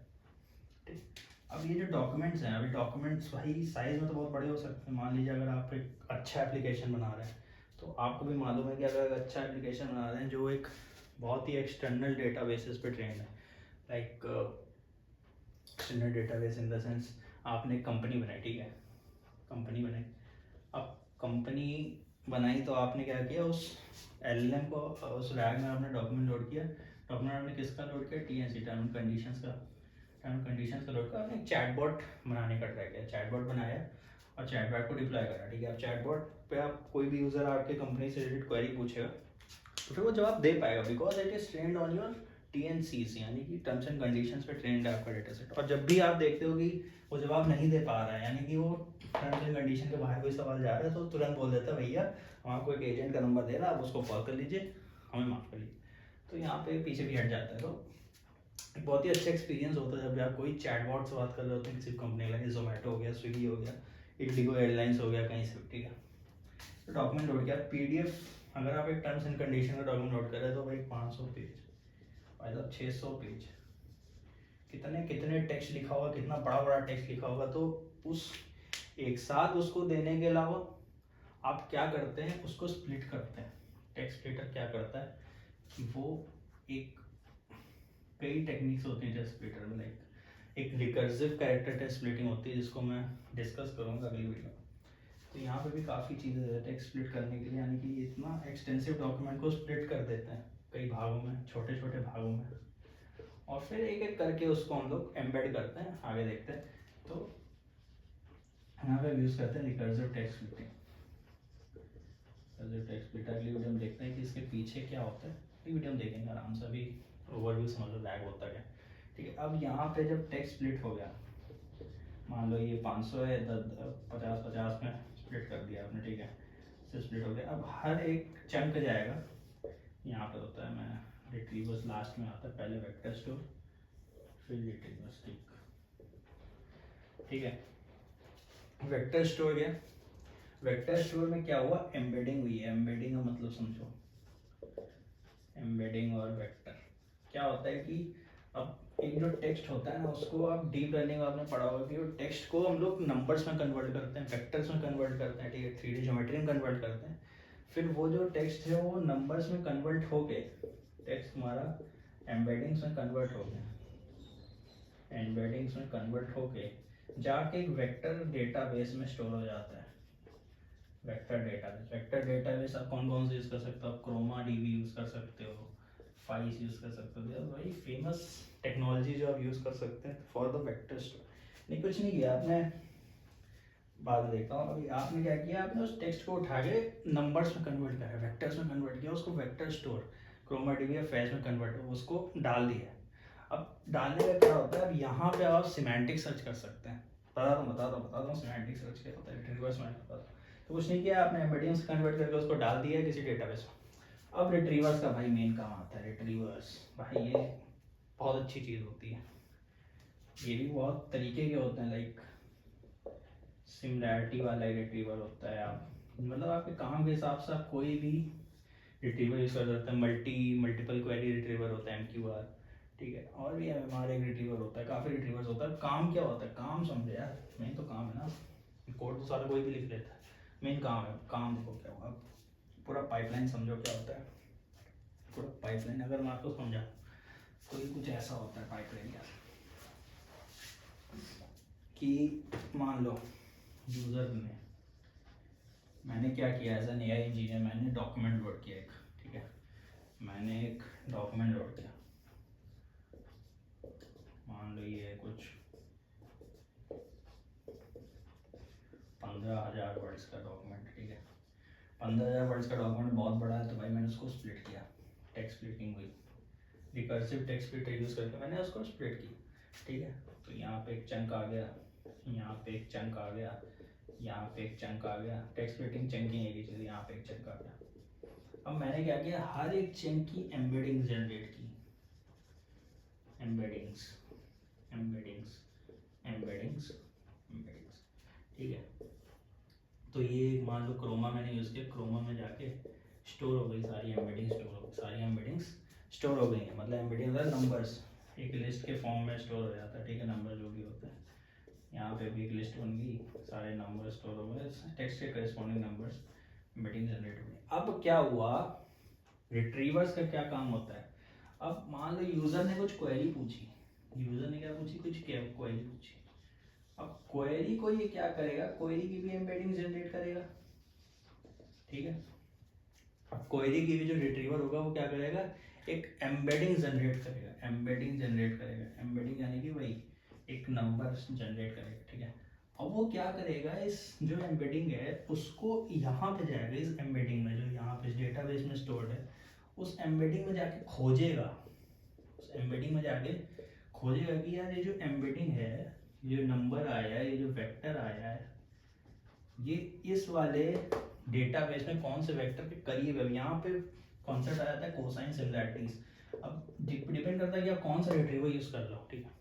ठीक। अब ये जो डॉक्यूमेंट्स हैं, अभी डॉक्यूमेंट्स भाई साइज़ में तो बहुत बड़े हो सकते हैं। मान लीजिए अगर आप एक अच्छा एप्लीकेशन बना रहे हैं तो आपको भी मालूम है कि अगर अच्छा एप्लीकेशन बना रहे हैं जो एक बहुत ही एक्सटर्नल डेटाबेसेस पे ट्रेंड है, like external database in the sense आपने कंपनी बनाई, ठीक है, कंपनी बनाई। अब कंपनी बनाई तो आपने क्या किया, उस LLM को उस रैग में आपने डॉक्यूमेंट लोड किया। डॉक्यूमेंट आपने किसका लोड किया, TNC टर्म एंड कंडीशंस का। टर्म एंड कंडीशंस का लोड कर आपने चैटबॉट बनाने का ट्राई किया, चैटबॉट बनाया और चैटबॉट को डिप्लॉय करा, ठीक है। अब चैटबॉट पे आप कोई भी यूज़र आपके कंपनी से रिलेटेड क्वेरी पूछेगा तो फिर वो जवाब दे पाएगा, because it is trend on your TNCs यानी कि टर्म्स एंड कंडीशंस पे ट्रेंड है आपका डेटा सेट। और जब भी आप देखते हो कि वो जवाब नहीं दे पा रहा है, यानी कि वो टर्म्स एंड कंडीशन के बाहर कोई सवाल जा रहा है, तो तुरंत बोल देता है भैया हम आपको एक एजेंट का नंबर दे रहा है, आप उसको कॉल कर लीजिए, हमें माफ़ कर लीजिए। तो यहाँ पे पीछे भी हट जाता है। तो बहुत ही अच्छा एक्सपीरियंस होता है जब भी आप कोई चैटबॉट से बात कर रहे होते हैं किसी कंपनी का, जोमेटो हो गया, स्विगी हो गया, इंडिगो एयरलाइंस हो गया, कहीं से भी, ठीक है। तो डॉक्यूमेंट लोड किया, PDF अगर आप एक टर्म्स एंड कंडीशन का डॉक्यूमेंट नोट कर रहे हैं तो भाई 500 पेज, मतलब 600 पेज, कितने कितने टेक्स्ट लिखा होगा, कितना बड़ा बड़ा टेक्स्ट लिखा होगा। तो उस एक साथ उसको देने के अलावा आप क्या करते हैं, उसको स्प्लिट करते हैं। टेक्स्ट स्प्लिटर क्या करता है, वो एक कई टेक्निक्स होती हैं टेक्स्ट स्प्लिटर में, लाइक एक रिकर्सिव कैरेक्टर टेक्स्ट स्प्लिटिंग होती है जिसको मैं डिस्कस करूँगा अगली वीडियो में। तो यहाँ पे भी काफ़ी चीज़ें रहती है स्प्लिट करने के लिए, यानी कि इतना एक्सटेंसिव डॉक्यूमेंट को स्प्लिट कर देते हैं कई भागों में, छोटे छोटे भागों में, और फिर एक एक करके उसको हम लोग एम्बेड करते हैं। आगे देखते हैं। तो यहाँ पे यूज़ करते हैं recursive text splitting. Recursive text splitter अगली वीडियो में देखते हैं कि इसके पीछे क्या होता है। ये वीडियो में देखेंगे आराम से, अभी ओवरव्यू समझ लो लैग होता है, ठीक है। अब यहाँ पे जब टेक्स्ट स्प्लिट हो गया, मान लो ये 500 है, 50-50 में स्प्लिट कर दिया आपने, ठीक है, से स्प्लिट हो गया। अब हर एक चंक जाएगा, यहाँ पर होता है, मैं रिट्रीवर्स लास्ट में आता है, पहले वेक्टर स्टोर फिर रिट्रीवर्स, ठीक है। वेक्टर स्टोर गया, वेक्टर स्टोर में क्या हुआ, एम्बेडिंग हुई है। एम्बेडिंग का मतलब समझो, एम्बेडिंग और वेक्टर क्या होता है कि अब एक जो टेक्स्ट होता है ना, उसको आप डीप लर्निंग में आपने पढ़ा होगा कि वो टेक्स्ट को हम लोग नंबर्स में कन्वर्ट करते हैं, वेक्टर्स में कन्वर्ट करते हैं, ठीक है, 3D ज्योमेट्री में कन्वर्ट करते हैं। फिर वो जो टेक्स्ट है वो नंबर्स में कन्वर्ट हो गए, टेक्स्ट हमारा एम्बेडिंग्स में कन्वर्ट हो गया, एम्बेडिंग्स में कन्वर्ट हो के जाके एक वेक्टर डेटाबेस में स्टोर हो जाता है। वेक्टर डेटाबेस, वेक्टर डेटाबेस आप कौन कौन से यूज़ कर सकते हो, आप क्रोमा DB यूज़ कर सकते हो, फाइस यूज़ कर सकते हो, वही फेमस टेक्नोलॉजी जो आप यूज़ कर सकते हैं फॉर द वेक्टर स्टोर। नहीं कुछ नहीं किया आपने, बाद देखता हूँ। अभी आपने क्या किया, आपने उस टेक्स्ट को उठा के नंबर्स में कन्वर्ट करा, वेक्टर्स में कन्वर्ट किया, उसको वेक्टर स्टोर क्रोमा DB या फैस में कन्वर्ट, उसको डाल दिया। अब डालने का क्या होता है, अब यहाँ पे आप सिमेंटिक सर्च कर सकते हैं। बता दूँ सिमेंटिक सर्च क्या होता है, रिट्रीवर्स में बता दूँ। तो कुछ नहीं किया आपने, एम्बेडिंग्स कन्वर्ट करके उसको डाल दिया किसी डेटाबेस में। अब रिट्रीवर्स का भाई मेन काम आता है, रिट्रीवर्स भाई ये बहुत अच्छी चीज़ होती है। ये भी बहुत तरीके के होते हैं, लाइक सिमिलैरिटी वाला रिट्रीवर होता है। आप मतलब आपके काम के हिसाब से आप कोई भी रिट्रीवर यूज़ कर सकते हैं। मल्टीपल क्वेरी रिट्रीवर होता है, MQR, ठीक है। और भी MMR एक रिट्रीवर होता है, काफ़ी रिट्रीवर्स होता है। काम क्या होता है, काम समझे यार, मेन तो काम है ना। कोड तो सारा कोई भी लिख लेता है, मेन काम है। काम देखो क्या होगा, पूरा पाइपलाइन समझो क्या होता है। पूरा पाइपलाइन अगर मैं आपको समझा तो ये कुछ ऐसा होता है पाइपलाइन यार। कि मान लो यूज़र ने, मैंने क्या किया एज एन एआई इंजीनियर, मैंने डॉक्यूमेंट लोड किया एक, ठीक है, मैंने एक डॉक्यूमेंट लोड किया, मान लो ये है कुछ 15,000 वर्ड्स का डॉक्यूमेंट, ठीक है, 15,000 वर्ड्स का डॉक्यूमेंट बहुत बड़ा है, तो भाई मैंने उसको स्प्लिट किया, टेक्स्ट स्प्लिटिंग हुई, रिकर्सिव टेक्स्ट स्प्लिटर यूज़ करके मैंने उसको स्प्लिट की, ठीक है। तो यहाँ पे एक चंक आ गया, यहाँ पे एक चंक आ गया, यहाँ पे एक चंक आ गया, टेक्स्ट स्प्लिटिंग चंकिंग एक ही चीज़, यहाँ पे एक चंक आ गया। अब मैंने क्या किया, हर एक चंक की एम्बेडिंग जनरेट की, एम्बेडिंग्स एम्बेडिंग्स एम्बेडिंग्स एम्बेडिंग्स, ठीक है। तो ये मान लो क्रोमा मैंने यूज़ किया, क्रोमा में जाके स्टोर हो गई सारी एम्बेडिंग, स्टोर हो गई सारी एम्बेडिंग्स, स्टोर हो गई हैं, मतलब एम्बेडिंग मतलब नंबर्स एक लिस्ट के फॉर्म में स्टोर हो जाता है, ठीक है, नंबर जो भी होता है। यहाँ पे भी एक लिस्ट बन गई, सारे नंबर स्टोर हो गए, टेक्स्ट के करस्पॉन्डिंग नंबर्स, एम्बेडिंग जनरेट हो गई। अब क्या हुआ, रिट्रीवर्स का क्या काम होता है, अब मान लो यूज़र ने कुछ क्वेरी पूछी, यूज़र ने क्या पूछी, कुछ क्वेरी पूछी, अब क्वेरी को ये क्या करेगा, क्वेरी की भी एम्बेडिंग जनरेट करेगा, ठीक है। अब क्वेरी की भी जो रिट्रीवर होगा वो क्या करेगा, एक एम्बेडिंग जनरेट करेगा, एम्बेडिंग जनरेट करेगा, एम्बेडिंग यानी कि वही एक नंबर जनरेट करेगा, ठीक है। अब वो क्या करेगा, इस जो एम्बेडिंग है उसको यहाँ पे जाएगा, इस एम्बेडिंग में जो यहाँ पे डेटाबेस में स्टोर्ड है, उस एम्बेडिंग में जाके खोजेगा, उस एम्बेडिंग में जाके खोजेगा कि यार ये जो एम्बेडिंग है, ये जो नंबर आया है, ये जो वेक्टर आया है, ये इस वाले डेटाबेस में कौन से वेक्टर के करीब है। यहाँ पे कॉन्सेप्ट आ जाता है कोसाइन सिमिलैरिटीज। अब डिपेंड करता है कि आप कौन सा रिट्रीवर यूज कर लो, ठीक है।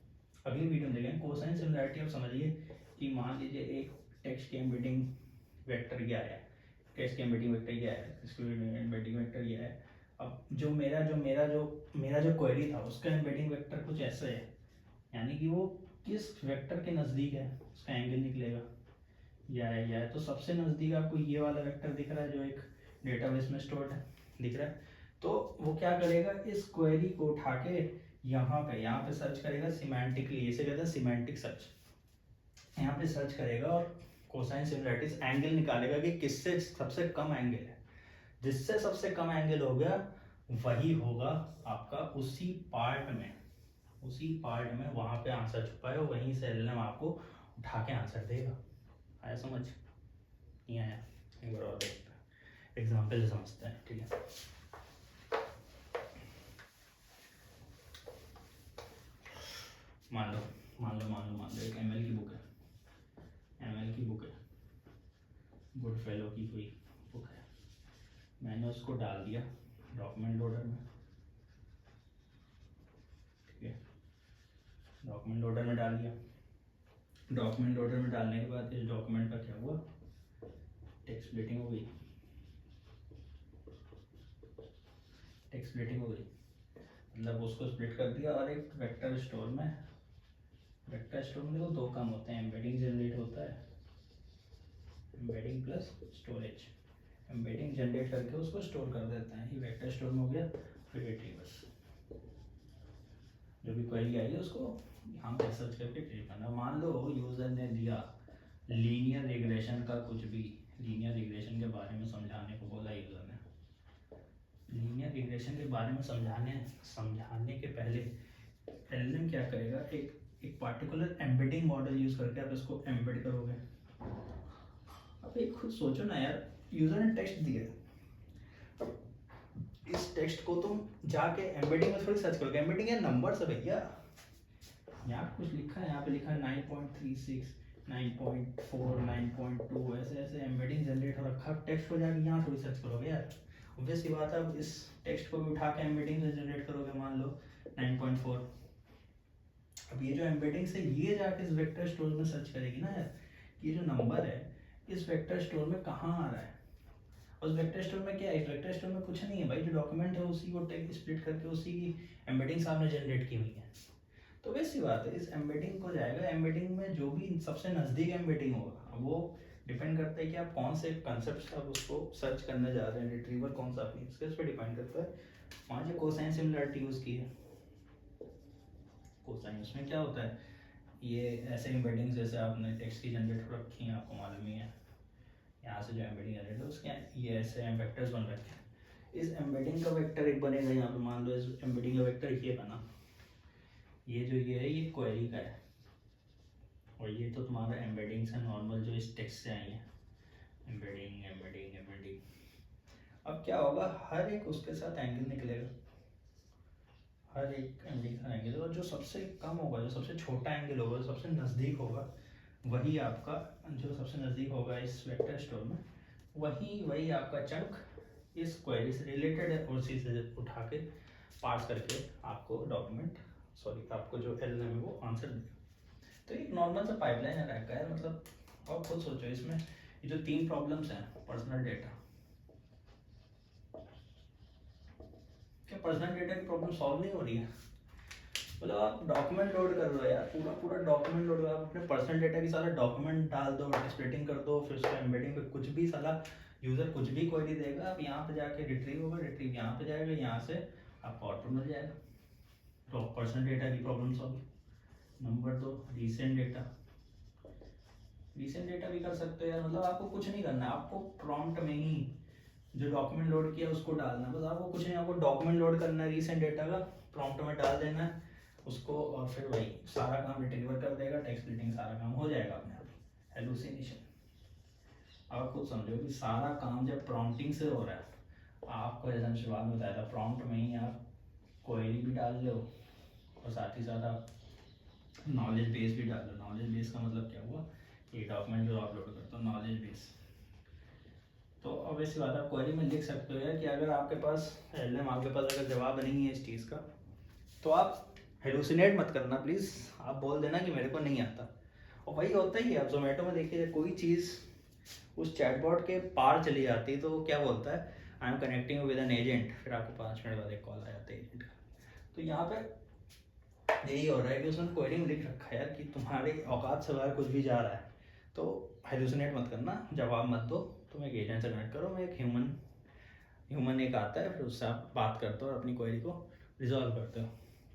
अगली वीडियो में देखेंगे कोसाइन सिमिलैरिटी। आप समझिए कि मान लीजिए एक टेक्स्ट के एम्बेडिंग वेक्टर ये आया है, टेक्स्ट के एम्बेडिंग वेक्टर ये आया है, इसके एम्बेडिंग वेक्टर ये है। अब जो मेरा जो क्वेरी था उसका एम्बेडिंग वेक्टर कुछ ऐसा है, यानी कि वो किस वेक्टर के नज़दीक है उसका एंगल निकलेगा, या है तो सबसे नज़दीक आपको ये वाला वेक्टर दिख रहा है जो एक डेटाबेस में स्टोर्ड है, दिख रहा है। तो वो क्या करेगा, इस क्वेरी को उठा के यहाँ पे सर्च करेगा सिमेंटिकली, इसे कहते हैं सिमेंटिक सर्च। यहाँ पे सर्च करेगा और कोसाइन सिमिलैरिटीज एंगल निकालेगा कि किससे सबसे कम एंगल है, जिससे सबसे कम एंगल हो गया वही होगा आपका उसी पार्ट में वहाँ पे आंसर छुपा है, वहीं से एलएलएम आपको उठा के आंसर देगा। आया समझ? नहीं आया? एक बार और देखते हैं, एग्जाम्पल समझते हैं, ठीक है। मान लो एक एमएल की बुक है, गुड फेलो की कोई बुक है, मैंने उसको डाल दिया डॉक्यूमेंट लोडर में, ठीक है, डॉक्यूमेंट लोडर में डाल दिया। डॉक्यूमेंट लोडर में डालने के बाद इस डॉक्यूमेंट का क्या हुआ, टेक्स्ट स्प्लिटिंग हो गई, मतलब उसको स्प्लिट कर दिया। और एक वेक्टर स्टोर में देखो दो काम होते हैं, एम्बेडिंग जनरेट होता है, embedding plus storage. Embedding generate करके उसको स्टोर कर देते हैं, ये वेक्टर स्टोर में हो गया। फिर रिट्रीवर्स, जो भी क्वेरी आई है उसको यहाँ पे सर्च करके ट्रीट करना। मान लो यूज़र ने दिया लीनियर रिग्रेशन का कुछ भी, लीनियर रिग्रेशन के बारे में समझाने को बोला यूज़र ने। लीनियर रिग्रेशन के बारे में समझाने के पहले एलएलएम क्या करेगा, एक पार्टिकुलर एम्बेडिंग मॉडल यूज करके आप इसको एम्बेड करोगे। अब एक खुद सोचो ना यार, यूजर ने टेक्स्ट दिया, अब इस टेक्स्ट को तुम जाके एम्बेडिंग में थोड़ी सर्च करोगे, एम्बेडिंग है नंबर से भैया, यहाँ पे कुछ लिखा है, यहाँ पे लिखा है 9.36, 9.4, 9.2, ऐसे एम्बेडिंग जनरेट हो रखा है। टेक्स्ट को जाके यहाँ थोड़ी सर्च करोगे यार, ऑब्वियस सी बात है। अब इस टेक्स्ट को भी उठा के एम्बेडिंग से जनरेट करोगे, मान लो 9.4। अब ये जो एम्बेडिंग से ये जाके इस वेक्टर स्टोर में सर्च करेगी ना यार, ये जो नंबर है इस वेक्टर स्टोर में कहाँ आ रहा है, उस वेक्टर स्टोर में क्या है, इस वेक्टर स्टोर में कुछ नहीं है भाई, जो डॉक्यूमेंट है उसी को टेक्स्ट स्प्लिट करके उसी की एम्बेडिंग आपने जनरेट की हुई है। तो वैसी बात है, इस एम्बेडिंग को जाएगा, एम्बेडिंग में जो भी सबसे नज़दीक एम्बेडिंग होगा, अब वो डिपेंड करता है कि आप कौन से कंसेप्ट से आप उसको सर्च करने जा रहे हैं, रिट्रीवर कौन सा आपने इसके उस पर डिपेंड करता है। वहाँ जो कोसाइन सिमिलैरिटी यूज़ की है, कोसाइन उसमें क्या होता है, ये ऐसे एम्बेडिंग्स जैसे आपने टेक्स्ट की जनरेट रखी हैं, आपको मालूम ही है, यहाँ से जो एम्बेडिंग जनरेट है उसके ये ऐसे वेक्टर्स बन रखे हैं। इस एम्बेडिंग का वेक्टर एक बनेगा यहाँ पे, मान लो इस एम्बेडिंग का वेक्टर ये बना, ये जो ये है ये क्वेरी का है, और ये तो तुम्हारा एम्बेडिंग से नॉर्मल जो इस टेक्स्ट से आई है, एम्बेडिंग एम्बेडिंग एम्बेडिंग। अब क्या होगा, हर एक उसके साथ एंगल निकलेगा, हर एक एंगल का एंगल, और जो सबसे कम होगा, जो सबसे छोटा एंगल होगा, जो सबसे नज़दीक होगा, वही आपका, जो सबसे नज़दीक होगा इस वेक्टर स्टोर में, वही आपका चंक इस क्वेरी से रिलेटेड है, और उसी से उठा के पास करके आपको डॉक्यूमेंट, सॉरी आपको जो एल है वो आंसर देगा। तो एक नॉर्मल सा पाइपलाइन है रैक का है, मतलब आप खुद सोचो इसमें ये जो 3 प्रॉब्लम्स हैं, पर्सनल डेटा, क्या पर्सनल डेटा की प्रॉब्लम सॉल्व नहीं हो रही है? मतलब आप डॉक्यूमेंट लोड कर रहे हो यार, पूरा डॉक्यूमेंट लोड, आप अपने पर्सनल डेटा की सारा डॉक्यूमेंट डाल दो, स्प्लिटिंग कर दो, फिर उसका एम्बेडिंग पे कुछ भी साला यूज़र कुछ भी क्वेरी देगा, आप यहाँ पे जाके रिट्रीव होगा, रिट्रीव यहाँ पे जाएगा, यहाँ से आपको आउटपुट मिल जाएगा। तो पर्सनल डेटा की problem solve. Number 2, recent data, recent data भी कर सकते हो यार, मतलब आपको कुछ नहीं करना है, आपको प्रॉम्प्ट में ही जो डॉक्यूमेंट लोड किया उसको डालना है, बस आपको कुछ नहीं, आपको डॉक्यूमेंट लोड करना है रीसेंट डेटा का, प्रॉम्प्ट में डाल देना है उसको, और फिर वही सारा काम रिट्रीवर कर देगा, टेक्स्ट स्प्लिटिंग सारा काम हो जाएगा अपने आप। हेलुसिनेशन, आप खुद समझो कि सारा काम जब प्रॉम्प्टिंग से हो रहा है, आपको जैसा मैं शुरुआत में बताया था, प्रॉम्प्ट में ही आप क्वेरी भी डाल लो, और साथ ही साथ आप नॉलेज बेस भी डाल लो। नॉलेज बेस का मतलब क्या हुआ, ये डॉक्यूमेंट जो अपलोड करते हो नॉलेज बेस, तो ऑब्वियसली बात आप क्वेरी में लिख सकते हो यार कि अगर आपके पास एलएम, आपके पास अगर जवाब नहीं है इस चीज़ का, तो आप हेलुसिनेट मत करना प्लीज़, आप बोल देना कि मेरे को नहीं आता। और वही होता ही है, आप जोमेटो में देखिए कोई चीज़ उस चैटबॉट के पार चली जाती है तो क्या बोलता है, I am connecting with an agent, फिर आपको 5 मिनट बाद एक कॉल आ जाता है एजेंट का। तो यहाँ पे यही हो रहा है कि उसने क्वेरी में लिख रखा है यार कि तुम्हारे औकात से बाहर कुछ भी जा रहा है, तो हेलुसिनेट मत करना, जवाब मत दो, तुम एक एजेंट से कनेक्ट करो, मैं एक ह्यूमन एक आता है, फिर उससे आप बात करते हो और अपनी क्वेरी को रिजॉल्व करते हो।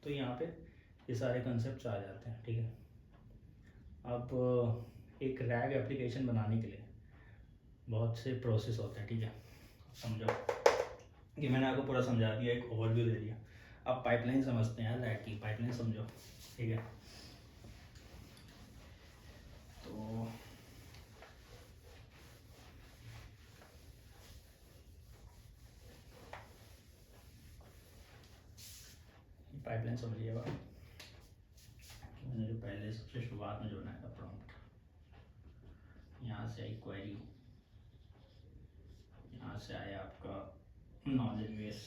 तो यहाँ पे ये सारे कंसेप्ट आ जाते हैं, ठीक है। अब एक रैग एप्लीकेशन बनाने के लिए बहुत से प्रोसेस होते हैं, ठीक है, समझो कि मैंने आपको पूरा समझा दिया, एक ओवरव्यू दे दिया। अब पाइपलाइन समझते हैं, रैग की पाइपलाइन समझो, ठीक है। तो पाइपलाइन समझिएगा, मैंने जो पहले सबसे शुरुआत में जो बनाया था प्रॉम्प्ट, यहाँ से आई क्वेरी, यहाँ से आया आपका नॉलेज बेस,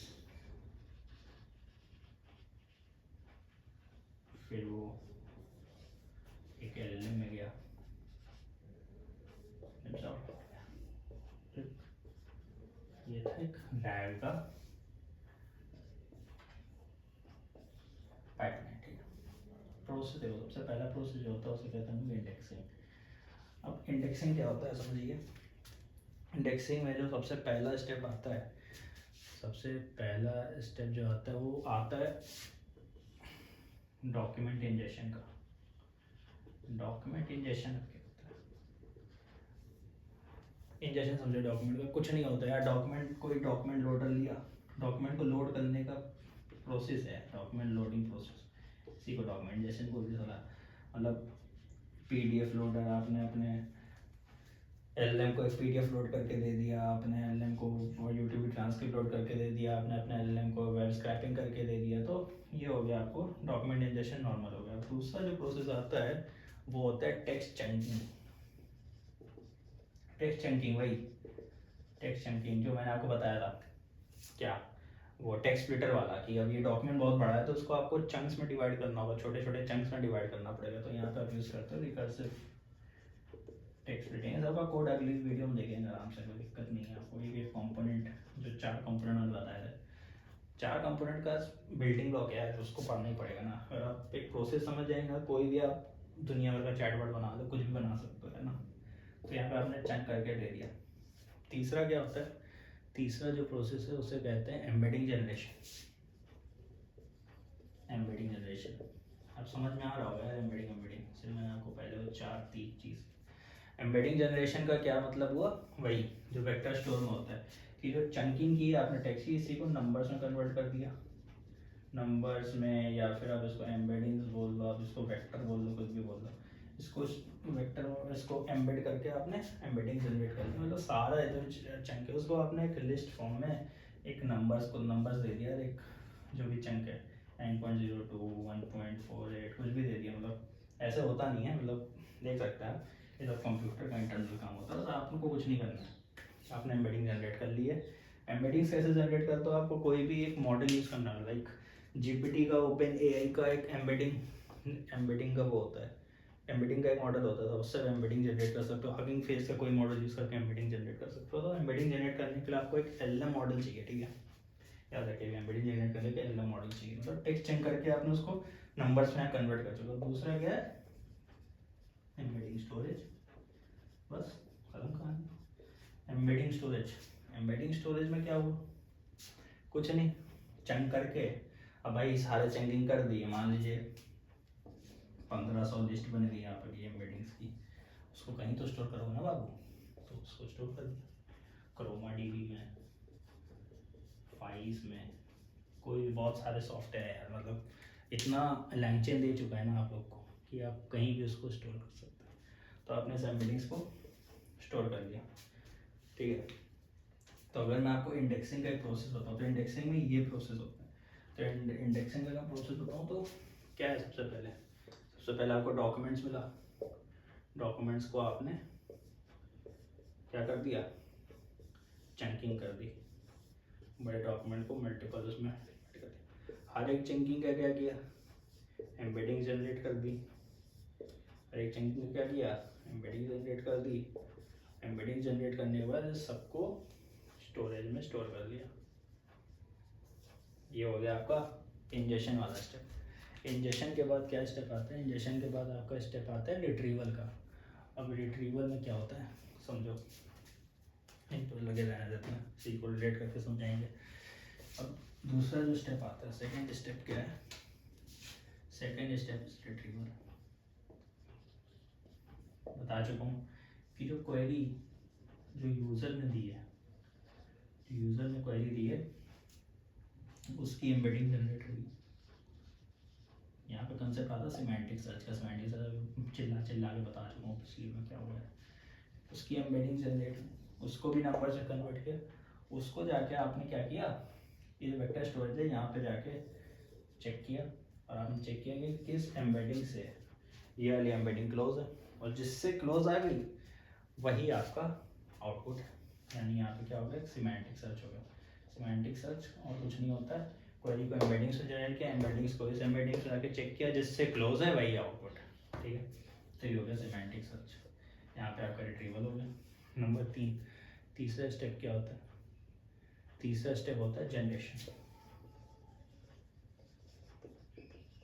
फिर वो एक एलएलएम में गया, ये था एक रैग का पाइपलाइन, ठीक है। प्रोसेस देखो, सबसे पहला प्रोसेस जो होता है उसे कहते हैं इंडेक्सिंग। अब इंडेक्सिंग क्या होता है समझिए, इंडेक्सिंग में जो सबसे पहला स्टेप आता है, सबसे पहला स्टेप जो आता है वो आता है डॉक्यूमेंट इंजेक्शन का। डॉक्यूमेंट इंजेक्शन इंजेक्शन समझो, डॉक्यूमेंट का कुछ नहीं होता यार, डॉक्यूमेंट, कोई डॉक्यूमेंट लोडर लिया, डॉक्यूमेंट को लोड करने का प्रोसेस है डॉक्यूमेंट लोडिंग प्रोसेस, इसी को डॉक्यूमेंट इंजेक्शन बोलते हैं। मतलब पीडीएफ लोडर, आपने अपने एलएम को एक पीडीएफ लोड करके दे दिया, आपने एलएम को यूट्यूब ट्रांसक्रिप्ट लोड करके दे दिया, आपने अपने एलएम को वेब स्क्रैपिंग करके दे दिया, तो ये हो गया आपको डॉक्यूमेंट इंजेक्शन, नॉर्मल हो गया। दूसरा जो प्रोसेस आता है वो होता है टेक्स्ट चंकिंग। टेक्स्ट चंकिंग, वही टेक्स्ट चंकिंग जो मैंने आपको बताया था, क्या वो टेक्स्ट स्प्लिटर वाला, कि अब ये डॉक्यूमेंट बहुत बड़ा है तो उसको आपको चंक्स में डिवाइड करना होगा, छोटे छोटे चंक्स में डिवाइड करना पड़ेगा। तो यहाँ पे आप यूज़ करते हो रिकर्सिव टेक्स्ट स्प्लिटिंग। सबका कोड अगली वीडियो में देखेंगे आराम से, कोई दिक्कत नहीं है आपको। एक कंपोनेंट जो 4 कंपोनेंट मैंने बताया था, 4 कंपोनेंट का बिल्डिंग ब्लॉक है उसको पढ़ना ही पड़ेगा ना। अगर आप एक प्रोसेस समझ जाएंगे, कोई भी आप दुनिया भर का चैटबॉट बना दो, कुछ भी बना सकते हो, है ना। तो यहाँ पे आपने चंक करके दे दिया। तीसरा क्या होता है, तीसरा जो प्रोसेस है उसे कहते हैं एम्बेडिंग जनरेशन। एम्बेडिंग जनरेशन अब समझ में आ रहा होगा यार एम्बेडिंग एम्बेडिंग, इसलिए मैंने आपको पहले वो 4 3 चीज़। एम्बेडिंग जनरेशन का क्या मतलब हुआ, वही जो वेक्टर स्टोर में होता है कि जो चंकिंग की आपने टेक्स्ट की, इसी को नंबर्स में कन्वर्ट कर दिया, नंबर्स में, या फिर आप इसको एम्बेडिंग्स बोल लो, आप इसको वेक्टर बोल लो, कुछ भी बोल लो, इसको वेक्टर में इसको एम्बेड करके आपने एम्बेडिंग जनरेट कर दी। मतलब सारा जो चंक है उसको आपने एक लिस्ट फॉर्म में एक नंबर्स को नंबर्स दे दिया, एक जो भी चंक है 9.02 1.48 कुछ भी दे दिया। मतलब ऐसे होता नहीं है, मतलब देख सकते हैं आप, ये सब कंप्यूटर का इंटरनल काम होता है, तो आपको कुछ नहीं करना है, आपने एम्बेडिंग जनरेट कर ली है। एम्बेडिंग कैसे जनरेट करते हो, आपको कोई भी एक मॉडल यूज़ करना है, लाइक जीपीटी का, ओपन एआई का एक एम्बेडिंग का वो होता है, एम्बेडिंग का एक मॉडल होता था, उससे एम्बेडिंग जनरेट कर सकते हो। हगिंग फेस का कोई मॉडल यूज़ करके एम्बेडिंग जनरेट कर सकते हो। तो एम्बेडिंग जनरेट करने के लिए आपको एक एलएम मॉडल चाहिए, ठीक है, याद रखिएगा, एम्बेडिंग जनरेट करने के लिए एलएम मॉडल चाहिए, मतलब टेक्स्ट चेंज करके आपने उसको नंबर्स में कन्वर्ट कर चुके हो। दूसरा क्या है, एम्बेडिंग स्टोरेज, बस खत्म कहानी। एम्बेडिंग स्टोरेज, एम्बेडिंग स्टोरेज में क्या हुआ, कुछ नहीं, चंक करके, अब भाई सारे चंकिंग कर दिए, मान लीजिए 1500 लिस्ट बन गई यहाँ पर ये एम्बेडिंग्स की, उसको कहीं तो स्टोर करो ना बाबू, तो उसको स्टोर कर दिया क्रोमा डीबी में, फाइल्स में, कोई बहुत सारे सॉफ्टवेयर है यार, मतलब इतना लैंचेन दे चुका है ना आप लोग को कि आप कहीं भी उसको स्टोर कर सकते हो। तो आपने इस एम्बेडिंग्स को स्टोर कर लिया, ठीक है। तो अगर मैं आपको इंडेक्सिंग का एक प्रोसेस बताऊँ, तो इंडेक्सिंग में ये प्रोसेस होता है। तो इंडेक्सिंग का प्रोसेस बताऊँ तो क्या है, सबसे पहले आपको डॉक्यूमेंट्स मिला, डॉक्यूमेंट्स को आपने क्या कर दिया, चंकिंग कर दी, बड़े डॉक्यूमेंट को मल्टीपल उसमें कर दिया। हर एक चंकिंग का क्या किया, एम्बेडिंग जनरेट कर दी, हर एक चंकिंग क्या किया, एम्बेडिंग जनरेट कर दी। एम्बेडिंग जनरेट करने के बाद सबको स्टोरेज में स्टोर कर लिया। ये हो गया आपका इंजेक्शन वाला स्टेप। इंजेक्शन के बाद क्या स्टेप आता है, इंजेक्शन के बाद आपका स्टेप आता है रिट्रीवल का। अब रिट्रीवल में क्या होता है समझो, तो लगे रहने देते हैं, सी को रिलेट करके समझाएंगे। अब दूसरा जो स्टेप आता है, सेकंड स्टेप क्या है, सेकंड स्टेप इज रिट्रीवल। बता चुका हूँ कि जो क्वेरी जो यूज़र ने दी है, जो यूज़र ने क्वेरी दी है उसकी एम्बेडिंग जनरेट हुई। यहाँ पे कंसेप्ट आता है सिमेंटिक सर्च का, सिमेंटिक सर्च चिल्ला के बता चुका हूँ पिछली में क्या हुआ है। उसकी एम्बेडिंग जनरेट, उसको भी नंबर से कन्वर्ट किया, उसको जाके आपने क्या किया, ये वेक्टर स्टोरेज है यहाँ पे जाके चेक किया, और आपने चेक किया कि किस एम्बेडिंग से ये वाली एम्बेडिंग क्लोज है, और जिससे क्लोज आ गई वही आपका आउटपुट है। यानी यहाँ पे क्या हो गया, सिमेंटिक सर्च हो गया। सिमेंटिक सर्च और कुछ नहीं होता है, क्वेरी को एम्बेडिंग से जनरेट किया, एम्बेडिंग्स को इस एम्बेडिंग से जाके चेक किया, जिससे क्लोज है वही आउटपुट, ठीक है। तो ये हो गया सिमेंटिक सर्च। यहाँ पे आपका रिट्रीवल हो गया। नंबर 3, तीसरा स्टेप क्या होता है, तीसरा स्टेप होता है जनरेशन,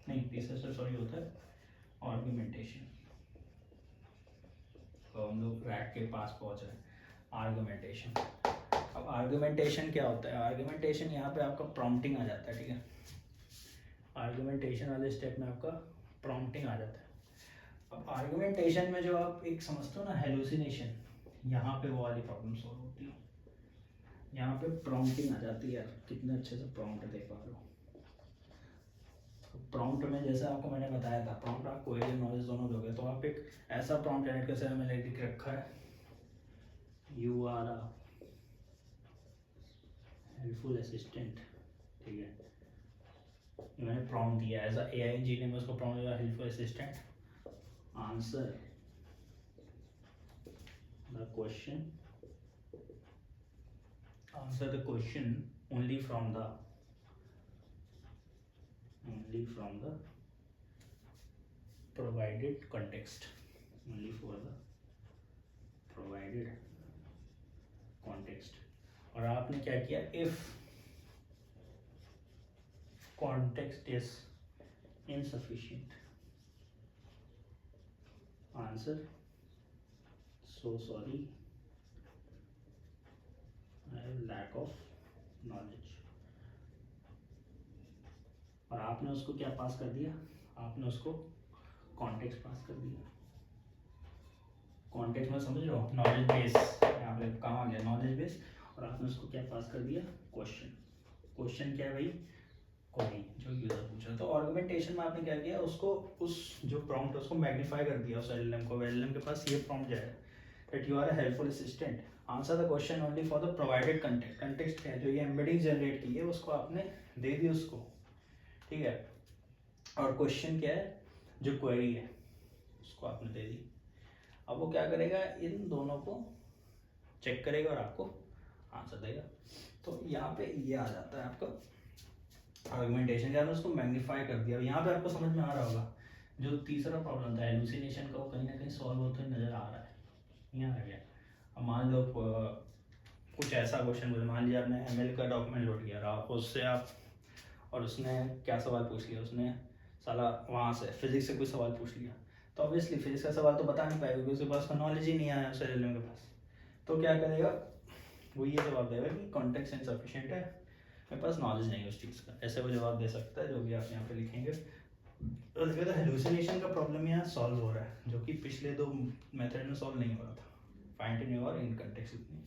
नहीं तीसरा स्टेप सॉरी होता है आर्गुमेंटेशन। तो हम लोग रैक के पास पहुंच रहे हैं, आर्गुमेंटेशन। अब आर्गुमेंटेशन क्या होता है, आर्गुमेंटेशन यहाँ पे आपका प्रॉम्प्टिंग आ जाता है, ठीक है। आर्गुमेंटेशन वाले स्टेप में आपका प्रॉम्प्टिंग आ जाता है। अब आर्गुमेंटेशन में जो आप एक समझते हो ना हेलुसिनेशन, यहाँ पे वो वाली प्रॉब्लम सॉल्व होती है। यहाँ पे प्रॉम्प्टिंग आ जाती है यार, कितने अच्छे से प्रॉम्प्ट दे पा रहे हो। प्रॉम्प्ट में जैसे आपको मैंने बताया था, प्रॉम्प्ट आप कोई भी नॉलेज दोनों दोगे, तो आप एक ऐसा प्रॉम्प्ट जनरेट कर सकते हैं, मैंने लिख रखा है you are a helpful assistant, ठीक है। मैंने प्रॉम्प्ट दिया एज अ एआई इंजीनियर में, उसको प्रॉम्प्ट दिया helpful assistant answer the question, answer the question only from the provided context, only for the provided context। और आपने क्या किया, if context is insufficient answer so sorry I have lack of knowledge। और आपने उसको क्या पास कर दिया, आपने उसको कॉन्टेक्स्ट पास कर दिया। कॉन्टेक्स्ट में समझ रहे हो, नॉलेज बेस, यहाँ पे काम आ गया नॉलेज बेस, और आपने उसको क्या पास कर दिया, क्वेश्चन। क्वेश्चन क्या है भाई, कोई जो यूजर पूछा। तो आर्गुमेंटेशन में आपने क्या किया, उसको उस जो प्रॉम्प्ट उसको मैग्नीफाई कर दिया उस एलएलएम को। एलएलएम के पास ये प्रॉम्प्ट जाए that you are a helpful assistant, answer the question only for the provided context. Context क्या है, जो ये एम्बेडिंग जनरेट की है उसको आपने दे दी उसको, ठीक है। और क्वेश्चन क्या है, जो क्वेरी है उसको आपने दे दी। अब वो क्या करेगा, इन दोनों को चेक करेगा और आपको आंसर देगा। तो यहाँ पे ये आ जाता है आपका आर्गुमेंटेशन, जब उसको मैग्नीफाई कर दिया। यहाँ पे आपको समझ में आ रहा होगा, जो तीसरा प्रॉब्लम था हेलुसिनेशन का, वो कहीं ना कहीं सॉल्व होता हुआ नजर आ रहा है, यहाँ आ गया। अब मान लो कुछ ऐसा क्वेश्चन बोले, मान लिया आपने एमएल का डॉक्यूमेंट लोड किया रहा, उससे आप, और उसने क्या सवाल पूछ लिया, उसने साला वहाँ से फिजिक्स से कोई सवाल पूछ लिया, तो ऑब्वियसली फिजिक्स का सवाल तो बता नहीं पाएगा क्योंकि उसके पास का नॉलेज ही नहीं आया उस एलएलएम के पास। तो क्या करेगा वो, ये जवाब देगा कि कॉन्टेक्स्ट इनसफिशिएंट है, मेरे पास नॉलेज नहीं है उस चीज़ का, ऐसे वो जवाब दे सकता है, जो भी आप यहाँ पे लिखेंगे। तो देखो हेलुसिनेशन का प्रॉब्लम यहाँ सॉल्व हो रहा है, जो कि पिछले दो मेथड में सॉल्व नहीं हो रहा था, फाइंड और इन कंटेक्स्ट इतनी।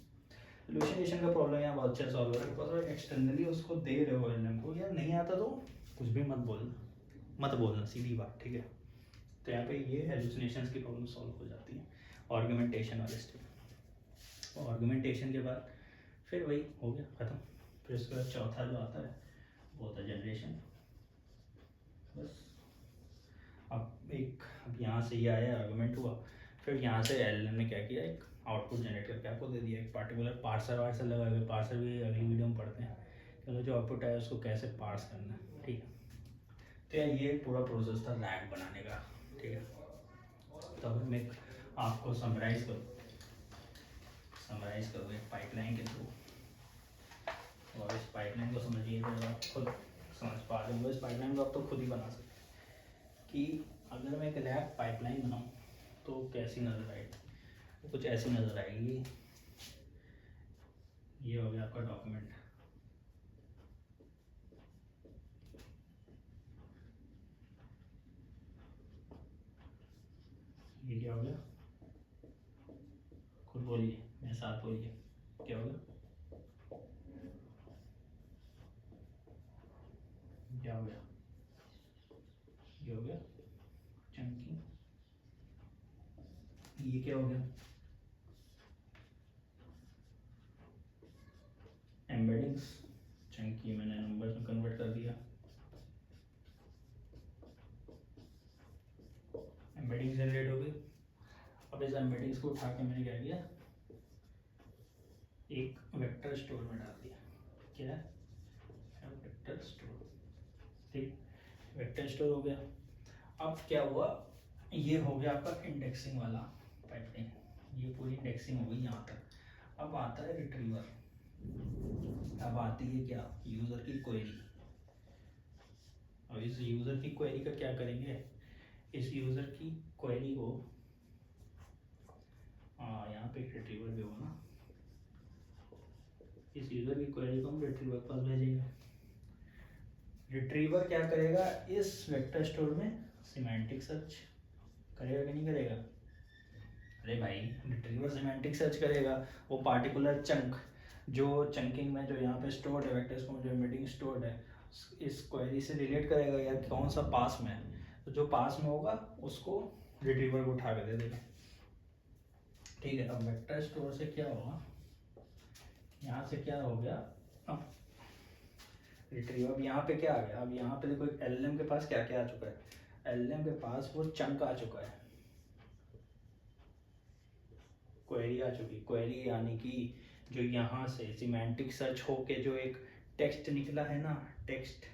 हेलुसिनेशन का प्रॉब्लम यहाँ बहुत अच्छा सॉल्व हो रहा है, बिकॉज एक्सटर्नली उसको दे रहे हो एलएलएम को, यार नहीं आता तो कुछ भी मत बोलना सीधी बात, ठीक है। तो यहाँ पे ये हेलुसिनेशंस की प्रॉब्लम सॉल्व हो जाती है आर्गुमेंटेशन वाले स्टेप। और आर्गुमेंटेशन के बाद फिर वही हो गया ख़त्म। फिर उसके बाद चौथा जो आता है वो होता है जनरेशन। बस अब यहाँ से ये आया, आर्गुमेंट हुआ, फिर यहाँ से एलएलएम ने क्या किया, एक आउटपुट जनरेट करके आपको दे दिया, एक पार्टिकुलर पार्सर वार्सर लगा हुआ। पार्सर भी अगली वीडियो में पढ़ते हैं, चलो जो आउटपुट है उसको कैसे पार्स करना है, ठीक है। तो यार ये पूरा प्रोसेस था रैग बनाने का, ठीक है। तो अगर मैं आपको समराइज़ करूँ एक पाइपलाइन के थ्रू, और इस पाइपलाइन को समझिए तो आप खुद समझ पा रहे होंगे, इस पाइपलाइन को आप तो खुद ही बना सकते हैं कि अगर मैं एक रैग पाइपलाइन बनाऊँ तो कैसी नज़र आएगी, कुछ ऐसी नज़र आएगी। ये हो गया आपका डॉक्यूमेंट, ये क्या हो गया, खुद बोलिए, मेरे साथ बोलिए, क्या हो गया, क्या हो गया, ये हो गया चंकी। ये क्या हो गया, एम्बेडिंग्स। चंकी मैंने नंबर्स में कन्वर्ट कर दिया, एम्बेडिंग जनरेट हो गई। अब इस एम्बेडिंग्स को उठा के मैंने क्या किया, एक वेक्टर स्टोर में डाल दिया। क्या है, वेक्टर स्टोर, ठीक, वेक्टर स्टोर हो गया। अब क्या हुआ, ये हो गया आपका इंडेक्सिंग वाला पाइपलाइन, ये पूरी इंडेक्सिंग हो गई यहाँ तक। अब आता है रिट्रीवर, अब आती है क्या, यूज़र की क्वेरी। अब इस यूज़र की क्वेरी का क्या करेंगे, इस यूज़र की क्वेरी को यहाँ पे एक रिट्रीवर भी होगा ना, इस यूज़र की क्वेरी को हम रिट्रीवर के पास भेजेंगे। रिट्रीवर क्या करेगा, इस वेक्टर स्टोर में सिमेंटिक सर्च करेगा कि नहीं करेगा, अरे भाई रिट्रीवर सिमेंटिक सर्च करेगा, वो पार्टिकुलर चंक जो चंकिंग में जो यहाँ पे स्टोर्ड है वेक्टर्स को, जो एम्बेडिंग स्टोर्ड है, इस क्वेरी से रिलेट करेगा यार कौन सा पास में है, तो जो पास में होगा उसको रिट्रीवर को उठा के दे देगा, ठीक है। अब वेक्टर स्टोर से क्या होगा, यहाँ से क्या हो गया, अब रिट्रीव, अब यहाँ पे क्या आ गया, अब यहाँ पे देखो एलएलएम के पास क्या क्या आ चुका है, एलएलएम के पास वो चंक आ चुका है, क्वेरी आ चुकी, क्वेरी यानी कि जो यहाँ से सिमेंटिक सर्च होके जो एक टेक्स्ट निकला है ना, टेक्स्ट,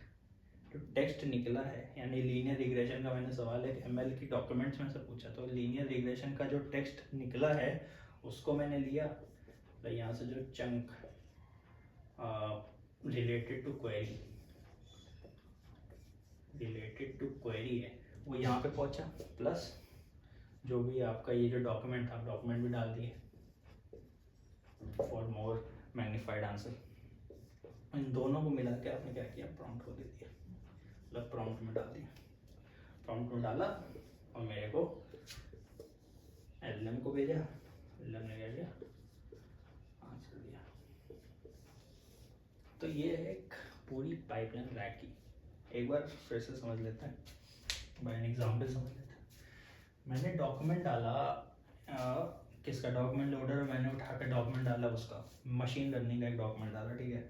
जो टेक्स्ट निकला है, यानी लीनियर रिग्रेशन का मैंने सवाल एक एमएल की डॉक्यूमेंट्स में से पूछा, तो लीनियर रिग्रेशन का जो टेक्स्ट निकला है उसको मैंने लिया, तो यहाँ से जो चंक रिलेटेड टू क्वेरी है वो यहाँ पे पहुँचा, प्लस जो भी आपका ये जो डॉक्यूमेंट था, डॉक्यूमेंट भी डाल दिए फॉर मोर मैग्नीफाइड आंसर। इन दोनों को मिला के आपने क्या किया, प्रॉम्प्ट को दे दिया, मतलब प्रॉम्प्ट में डाल दिया। प्रॉम्प्ट में डाला और मेरे को एलएम को भेजा, एलएम ने क्या किया, आंसर दिया। तो ये एक पूरी पाइपलाइन रैक की, एक बार फिर से समझ लेते हैं, बाय एन एग्जाम्पल समझ लेते हैं। मैंने डॉक्यूमेंट डाला, किसका डॉक्यूमेंट लोडर, मैंने उठा के डॉक्यूमेंट डाला उसका, मशीन लर्निंग का एक डॉक्यूमेंट डाला, ठीक है।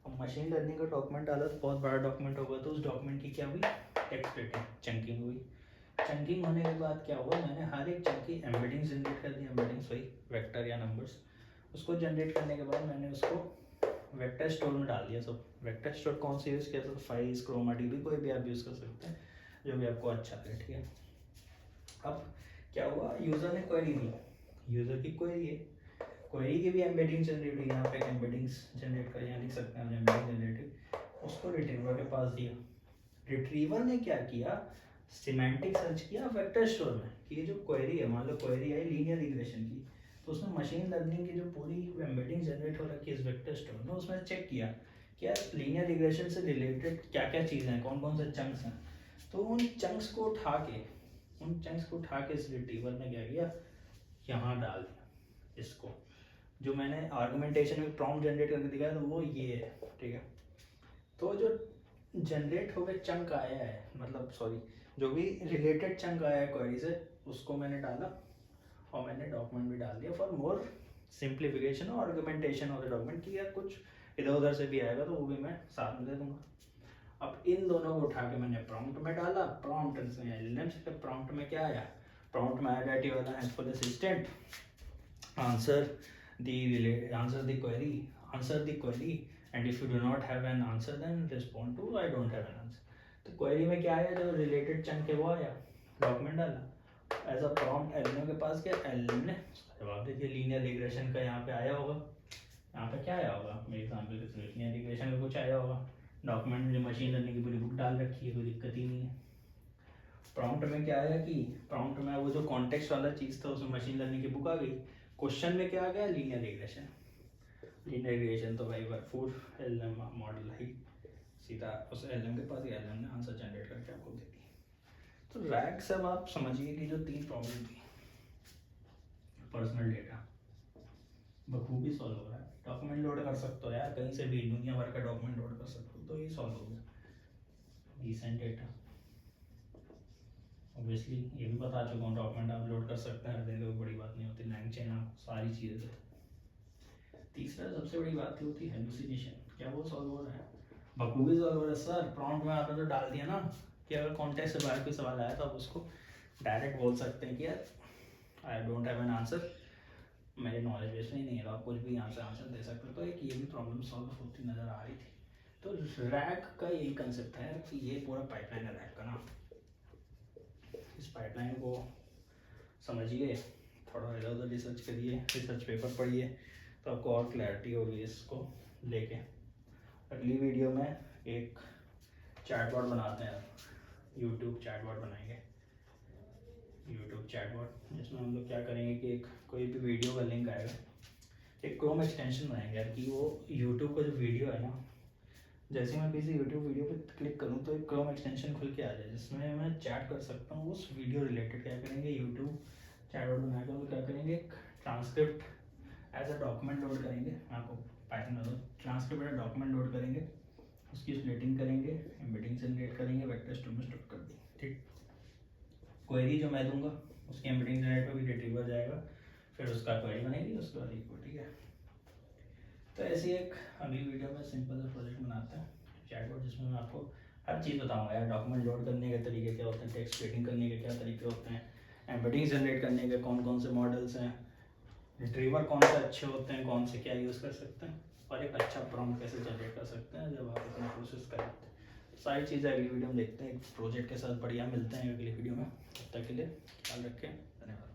अब मशीन लर्निंग का डॉक्यूमेंट डाला तो बहुत बड़ा डॉक्यूमेंट होगा, तो उस डॉक्यूमेंट की क्या हुई, टेक्स्ट रेटिंग, चंकिंग हुई। चंकिंग होने के बाद क्या हुआ, मैंने हर एक चंक की एम्बेडिंग जनरेट कर दी, एम्बेडिंग्स वही वेक्टर या नंबर्स। उसको जनरेट करने के बाद मैंने उसको वेक्टर स्टोर में डाल दिया। सब वेक्टर स्टोर कौन सा यूज़ किया, तो फाइल्स, क्रोमा डीबी, कोई भी आप यूज़ कर सकते हैं जो भी आपको अच्छा लगे, ठीक है। अब क्या हुआ, यूज़र ने क्वेरी दी, यूज़र की क्वेरी है, क्वेरी की भी एम्बेडिंग जनरेट हुई, यहाँ पे एम्बेडिंग्स जनरेट कर, यहाँ लिख सकते हैं एम्बेडिंग जनरेट, उसको रिट्रीवर के पास दिया। रिट्रीवर ने क्या किया, सिमेंटिक सर्च किया वेक्टर स्टोर में कि ये जो क्वेरी है, मान लो क्वेरी आई लीनियर रिग्रेशन की, तो उसने मशीन लर्निंग की जो पूरी एम्बेडिंग जनरेट हो रखी है इस वेक्टर स्टोर में, उसमें चेक किया कि यार लीनियर रिग्रेशन से रिलेटेड क्या क्या चीज़ें हैं, कौन कौन से चंक्स हैं। तो उन चंक्स को उठा के इस रिट्रीवर ने क्या किया, यहाँ डाल दिया इसको, जो मैंने आर्गुमेंटेशन में प्रॉम्प्ट जनरेट करके दिखाया तो वो ये है, ठीक है। तो जो जनरेट हो गए चंक आया है, मतलब सॉरी, जो भी रिलेटेड चंक आया है क्वेरी से, उसको मैंने डाला और मैंने डॉक्यूमेंट भी डाल दिया फॉर मोर सिंप्लीफिकेशन और आर्गुमेंटेशन ऑफ द डॉक्यूमेंट, कि यार कुछ इधर उधर से भी आएगा तो वो भी मैं साथ में दे दूंगा। अब इन दोनों को उठा के मैंने प्रॉम्प्ट में डाला, प्रॉम्प्ट से एलएम से, प्रॉम्प्ट में क्या आया, प्रॉम्प्ट में आया डाटी वाला helpful assistant, answer the query and if you do not have an answer then respond to I don't have an answer। तो क्वेरी में क्या आया, जो रिलेटेड चंक है वो आया, डॉक्यूमेंट डाला, एज अ प्रॉम्प्ट एलएम के पास गया, एलएम ने जवाब दे दिया। लीनियर रिग्रेशन का यहाँ पे आया होगा, यहाँ पे क्या आया होगा, मेरे एग्जाम्पल के लीनियर रिग्रेशन का कुछ आया होगा, डॉक्यूमेंट में जो मशीन लर्निंग की पूरी बुक डाल रखी है, कोई दिक्कत ही नहीं है। प्रॉम्प्ट में क्या आया कि प्रॉम्प्ट में वो जो कॉन्टेक्स्ट वाला चीज़ था उसमें मशीन लर्निंग की बुक आ गई, क्वेश्चन में क्या आ गया, लीनियर रिग्रेशन। लीनियर रिग्रेशन तो भाई भरपूर एलएम मॉडल है, सीधा उस एलएम के पास एलएम ने आंसर जनरेट करके आपको दे दी। तो रैग से अब आप समझिए कि जो 3 प्रॉब्लम थी, पर्सनल डेटा बखूबी सॉल्व हो रहा है, डॉक्यूमेंट लोड कर सकते हो यार कहीं से भी, दुनिया भर का डॉक्यूमेंट लोड कर सकते हो, तो ये सॉल्व हो गया। डिसेंट डेटा, ऑब्वियसली ये भी बता चुका हूँ, डॉक्यूमेंट आप लोड कर सकते हैं हर दिन, कोई बड़ी बात नहीं होती, लैंग चेन आप सारी चीज़ें। तीसरा सबसे बड़ी बात होती है हेलुसिनेशन, क्या वो सॉल्व हो रहा है, बखूबी सॉल्व हो रहा है सर। प्रॉम्प्ट में आपने तो डाल दिया ना कि अगर कॉन्टेक्स्ट से बाहर कोई सवाल आया तो आप उसको डायरेक्ट बोल सकते हैं कि यार I don't have an answer, मेरे नॉलेज बेस में ही नहीं है, आप कुछ भी यहाँ से आंसर दे सकते हो। तो एक ये भी प्रॉब्लम सॉल्व होती नज़र आ रही थी। तो रैग का यही कंसेप्ट है कि ये पूरा पाइपलाइन है रैग का ना, इस पाइपलाइन को समझिए, थोड़ा इधर उधर रिसर्च करिए, रिसर्च पेपर पढ़िए, तो आपको और क्लैरिटी होगी इसको लेके। अगली वीडियो में एक चैटबॉट बनाते हैं, यूट्यूब चैटबॉट बनाएंगे, यूट्यूब चैटबॉट, जिसमें हम लोग क्या करेंगे कि एक कोई भी वीडियो का लिंक आएगा, एक क्रोम एक्सटेंशन बनाएंगे यार कि वो यूट्यूब का जो वीडियो है ना, जैसे मैं किसी यूट्यूब वीडियो पे क्लिक करूँ तो एक क्रोम एक्सटेंशन खुल के आ जाए जिसमें मैं चैट कर सकता हूँ उस वीडियो रिलेटेड। क्या करेंगे, यूट्यूब चैटबॉट बनाकर वो क्या करेंगे, एक transcript as a document load करेंगे, मैं आपको पाइथन में ट्रांसक्रिप्ट एज डॉक्यूमेंट लोड करेंगे, उसकी स्प्लिटिंग करेंगे, एम्बेडिंग जनरेट करेंगे, वेक्टर स्टोर में स्टोर कर देंगे, ठीक। क्वेरी जो मैं दूंगा उसकी एम्बेडिंग जनरेट होगी, रिट्रीवर जाएगा, फिर उसका क्वेरी बनेगी, उसके बाद इक्वल, ठीक है। तो ऐसी एक अगली वीडियो में सिंपल सा प्रोजेक्ट बनाते हैं चैटबॉट, जिसमें मैं आपको हर चीज़ बताऊंगा यार, डॉक्यूमेंट लोड करने के तरीके क्या होते हैं, टेक्स्ट स्प्लिटिंग करने के क्या तरीके होते हैं, एम्बेडिंग जनरेट करने के कौन कौन से मॉडल्स हैं, रिट्रीवर कौन से अच्छे होते हैं, कौन से क्या यूज़ कर सकते हैं, और एक अच्छा प्रॉम्प्ट कैसे जनरेट कर सकते हैं जब आप अपना प्रोसेस करें। सारी चीज़ें अगली वीडियो में देखते हैं, एक प्रोजेक्ट के साथ बढ़िया मिलते हैं अगली वीडियो में। तब तक के लिए ख्याल रखें, धन्यवाद।